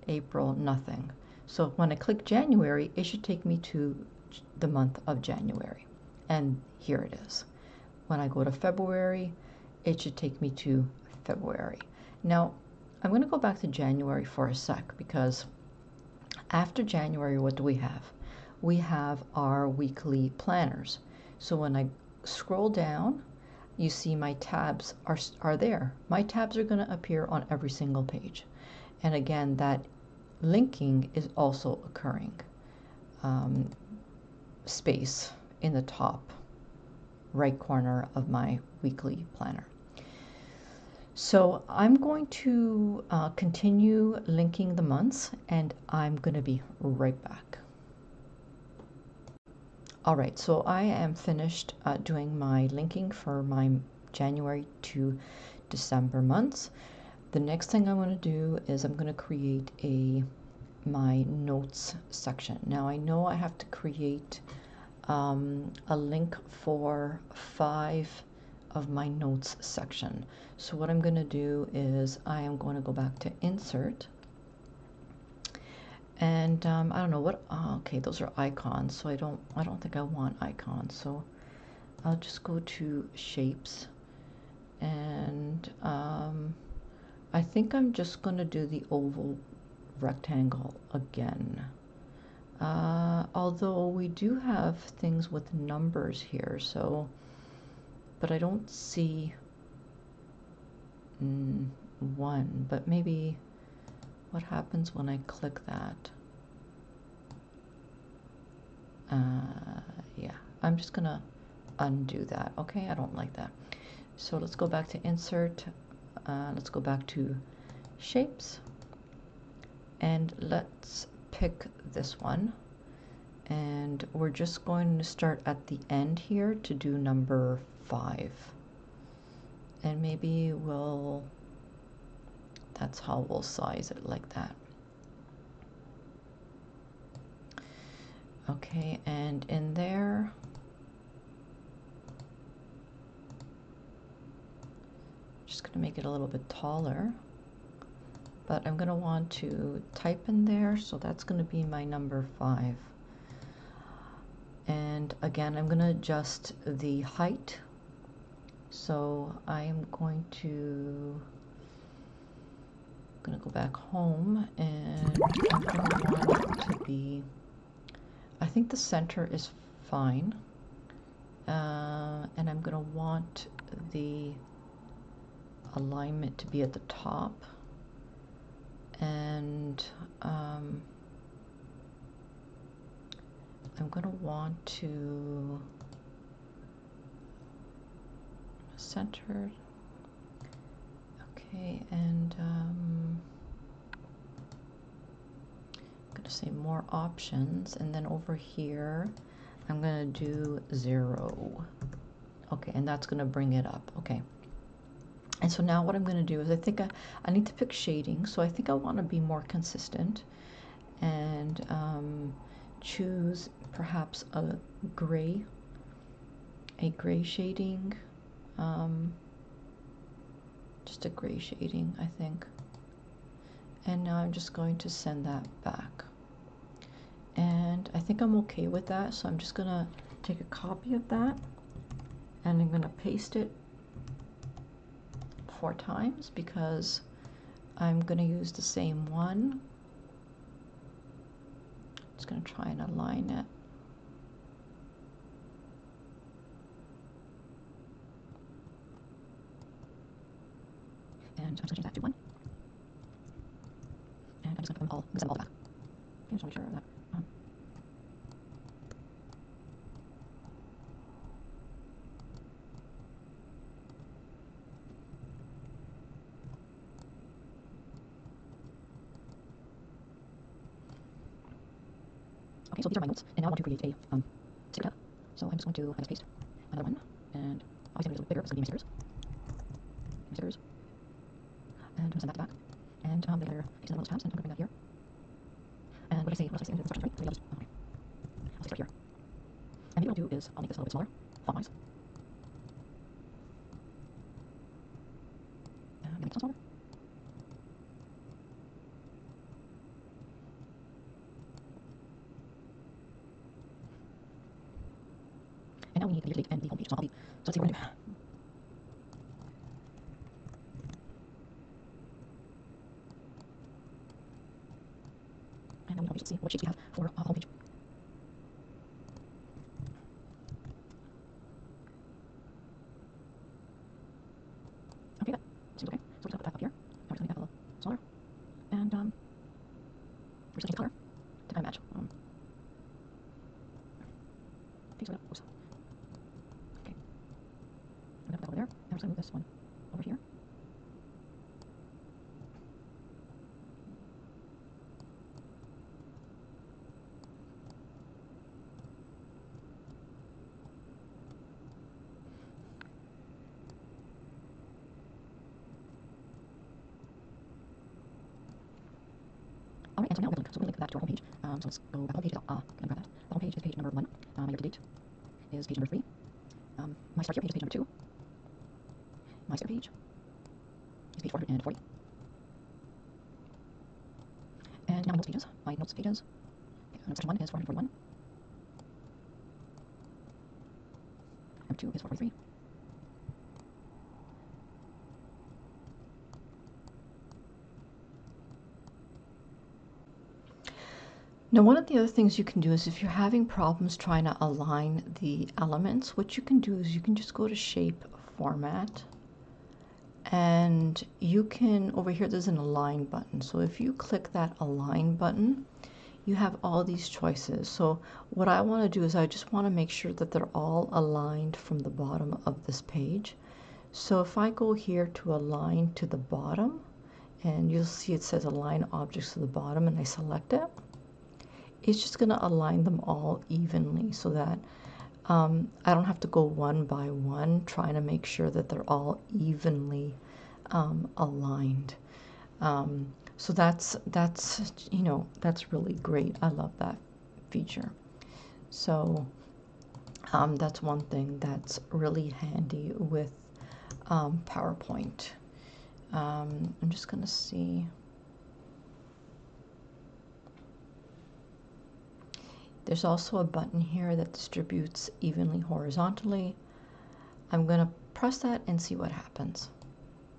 April, nothing. So when I click January, it should take me to the month of January, and here it is. When I go to February, it should take me to February. Now I'm going to go back to January for a sec, because after January, what do we have? We have our weekly planners. So when I scroll down, you see my tabs are there. My tabs are going to appear on every single page. And again, that linking is also occurring. Space in the top right corner of my weekly planner. So I'm going to continue linking the months, and I'm going to be right back. All right, so I am finished doing my linking for my January to December months. The next thing I want to do is I'm going to create my notes section. Now I know I have to create a link for 5 of my notes section. So what I'm going to do is I am going to go back to insert, and I don't know what, okay, those are icons, so I don't think I want icons, so I'll just go to shapes, and I think I'm just going to do the oval rectangle again. Although we do have things with numbers here, so, but I don't see one, but maybe what happens when I click that? Yeah, I'm just gonna undo that. Okay, I don't like that. So let's go back to insert. Let's go back to shapes, and let's pick this one. And we're just going to start at the end here to do number 5. And maybe that's how we'll size it, like that. Okay, and in there, just going to make it a little bit taller, but I'm going to want to type in there, so that's going to be my number 5. And again, I'm going to adjust the height, so I am going to go back home, and I'm going to want it to be, I think the center is fine, and I'm going to want the alignment to be at the top, and I'm going to want to center. Okay, and I'm going to say more options, and then over here I'm going to do 0. Okay, and that's going to bring it up. Okay. And so now what I'm going to do is I think I need to pick shading. So I think I want to be more consistent and choose perhaps a gray shading. Just a gray shading, I think. And now I'm just going to send that back. And I think I'm okay with that. So I'm just going to take a copy of that and I'm going to paste it 4 times because I'm going to use the same one. Just going to try and align it. And I'm just going to change that to 1. And I'm just going to put them all, mix them all back. Okay, just want to make sure of that. Okay, so these are my notes, and now I want to create a sticker tab. So I'm just going to just paste another one, and obviously I'm going to bigger, it's going to be my stickers. And I'm going to send that back. And later, paste another one of those tabs, and I'm going to bring that here. And what I say in the instructions, right? So okay. I'll stay right here. And maybe what I'll do is I'll make this a little bit smaller, font-wise. And I'm going to make this one smaller. And now we need the year-to-date and the homepage. So let's see what we're going to do. And now we should see what shapes we have for homepage. Okay, that seems okay. So we're just going to put that up here. Now we're just going to make that a little smaller. And we're just going to change the color to kind of match. Okay, so oops. Okay. I'm going to put that over there. Now we're just going to move this one over here. Alright, and so now we're going to link. So we're going to link that to our homepage. So let's go back. Homepage is, can I grab that? The homepage is page number 1. My year-to-date is page number 3. My start here page is page number 2. My start page is page 440. And now my notes pages. My notes pages. Okay, section 1 is 441. Number 2 is 443. Now, one of the other things you can do is if you're having problems trying to align the elements, what you can do is you can just go to Shape, Format, and you can, over here there's an Align button. So if you click that Align button, you have all these choices. So what I want to do is I just want to make sure that they're all aligned from the bottom of this page. So if I go here to Align to the bottom, and you'll see it says Align Objects to the bottom, and I select it, it's just going to align them all evenly so that I don't have to go one by one trying to make sure that they're all evenly aligned. So that's you know, that's really great. I love that feature. So that's one thing that's really handy with PowerPoint. I'm just going to see. There's also a button here that distributes evenly horizontally. I'm going to press that and see what happens.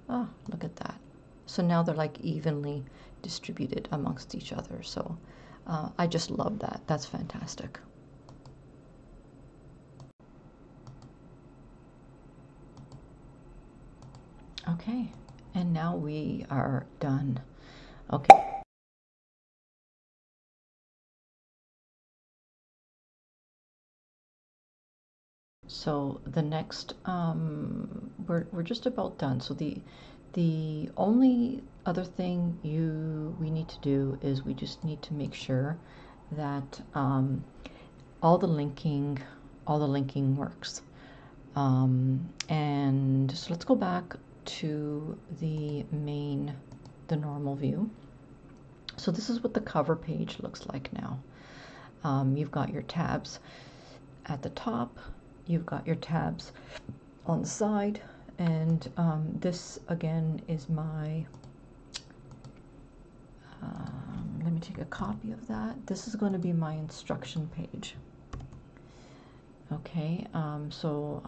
Oh, look at that. So now they're like evenly distributed amongst each other. So I just love that. That's fantastic. Okay, and now we are done. Okay. So the next, we're just about done. So the only other thing we need to do is we just need to make sure that all the linking works. And so let's go back to the normal view. So this is what the cover page looks like now. You've got your tabs at the top, you've got your tabs on the side, and this again is my, let me take a copy of that. This is going to be my instruction page. Okay, so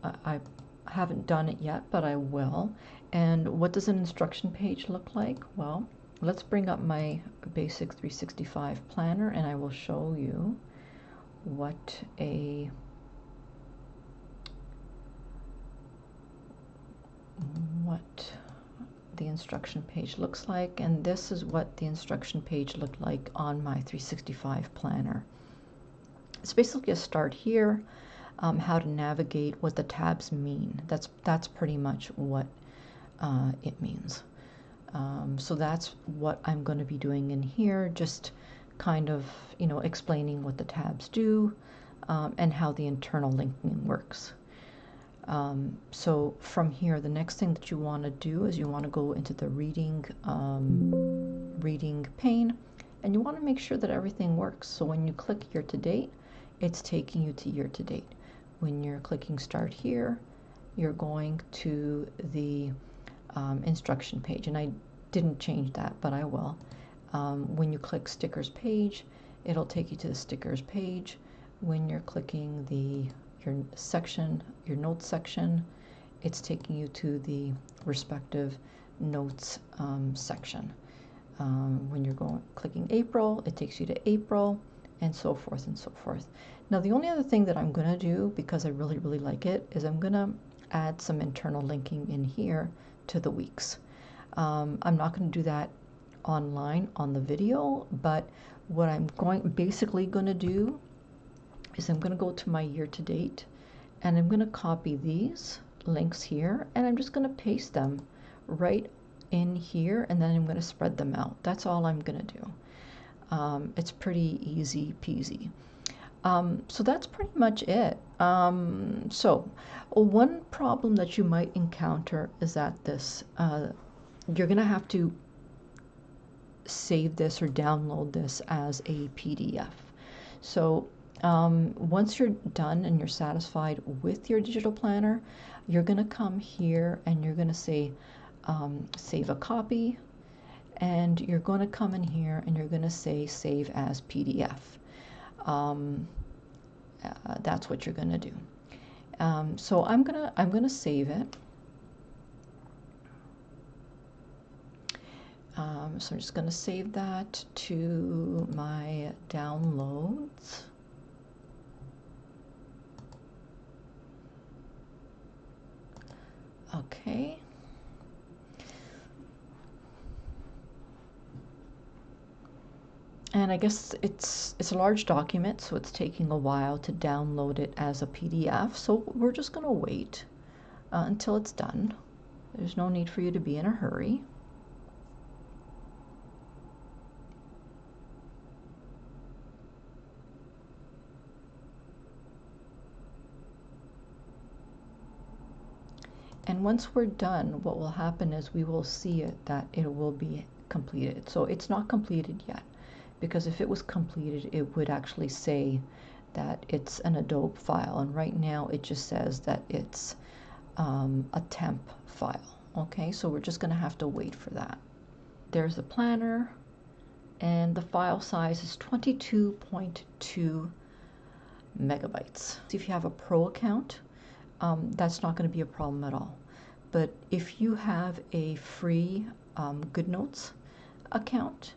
I haven't done it yet, but I will. And what does an instruction page look like? Well, let's bring up my basic 365 planner and I will show you what the instruction page looks like. And this is what the instruction page looked like on my 365 planner. It's basically a start here, how to navigate, what the tabs mean. That's pretty much what it means. So that's what I'm going to be doing in here, just kind of, explaining what the tabs do and how the internal linking works. So from here, the next thing that you want to do is you want to go into the reading pane, and you want to make sure that everything works. So when you click year to date, it's taking you to year to date. When you're clicking start here, you're going to the instruction page, and I didn't change that, but I will. When you click stickers page, it'll take you to the stickers page. When you're clicking your notes section, it's taking you to the respective notes section. When you're clicking April, it takes you to April, and so forth and so forth. Now the only other thing that I'm going to do, because I really like it, is I'm going to add some internal linking in here to the weeks. I'm not going to do that online on the video, but what I'm basically going to do is I'm going to go to my year to date, and I'm going to copy these links here, and I'm just going to paste them right in here, and then I'm going to spread them out. That's all I'm going to do. It's pretty easy peasy. So that's pretty much it. So one problem that you might encounter is that you're going to have to save this or download this as a PDF. So once you're done and you're satisfied with your digital planner, you're going to come here and you're going to say save a copy, and you're going to come in here and you're going to say save as PDF. That's what you're going to do. So I'm gonna save it. So I'm just going to save that to my downloads. Okay. And I guess it's a large document, so it's taking a while to download it as a PDF. So we're just going to wait until it's done. There's no need for you to be in a hurry. And once we're done, what will happen is we will see that it will be completed. So it's not completed yet, because if it was completed, it would actually say that it's an Adobe file. And right now it just says that it's a temp file. Okay, so we're just going to have to wait for that. There's the planner, and the file size is 22.2 megabytes. If you have a pro account, that's not going to be a problem at all. But if you have a free GoodNotes account,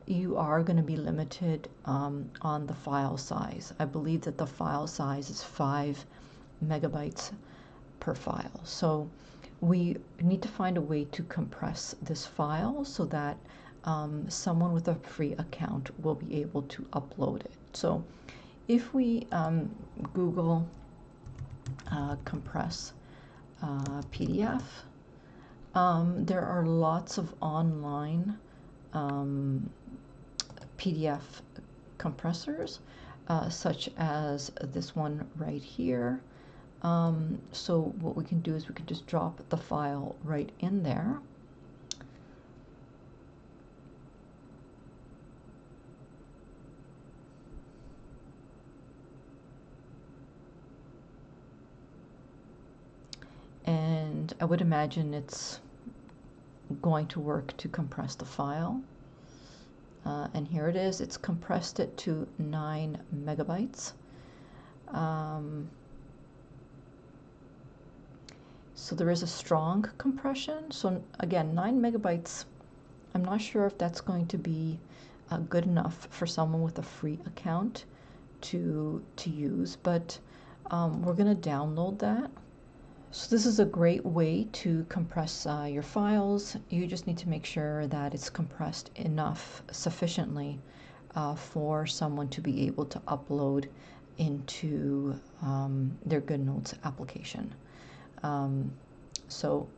you are going to be limited on the file size. I believe that the file size is 5 megabytes per file. So we need to find a way to compress this file so that someone with a free account will be able to upload it. So if we Google compress PDF. There are lots of online PDF compressors, such as this one right here. So what we can do is we can just drop the file right in there. And I would imagine it's going to work to compress the file. And here it is. It's compressed it to 9 megabytes. So there is a strong compression. So again, 9 megabytes, I'm not sure if that's going to be good enough for someone with a free account to use, but we're going to download that. So this is a great way to compress your files. You just need to make sure that it's compressed enough sufficiently for someone to be able to upload into their GoodNotes application. So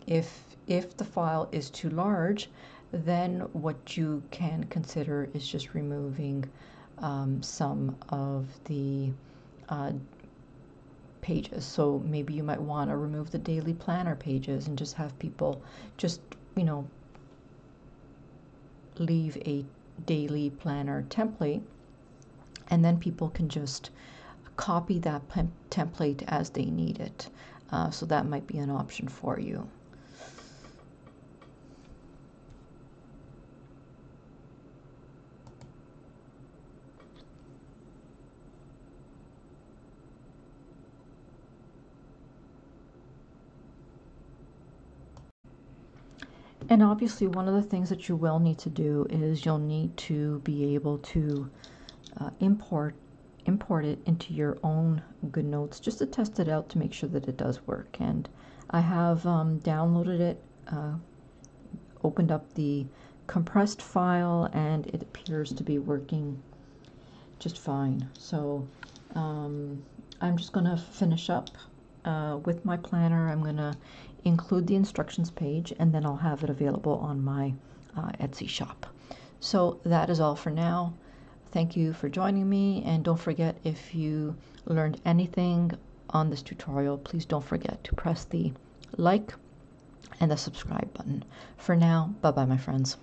if the file is too large, then what you can consider is just removing some of the pages. So maybe you might want to remove the daily planner pages and just have people just, you know, leave a daily planner template, and then people can just copy that template as they need it. So that might be an option for you. And obviously one of the things that you will need to do is you'll need to be able to import it into your own GoodNotes just to test it out to make sure that it does work. And I have downloaded it, opened up the compressed file, and it appears to be working just fine. So I'm just going to finish up with my planner. I'm going to include the instructions page, and then I'll have it available on my Etsy shop. So that is all for now. Thank you for joining me, and don't forget, if you learned anything on this tutorial, please don't forget to press the like and the subscribe button. For now, bye-bye, my friends.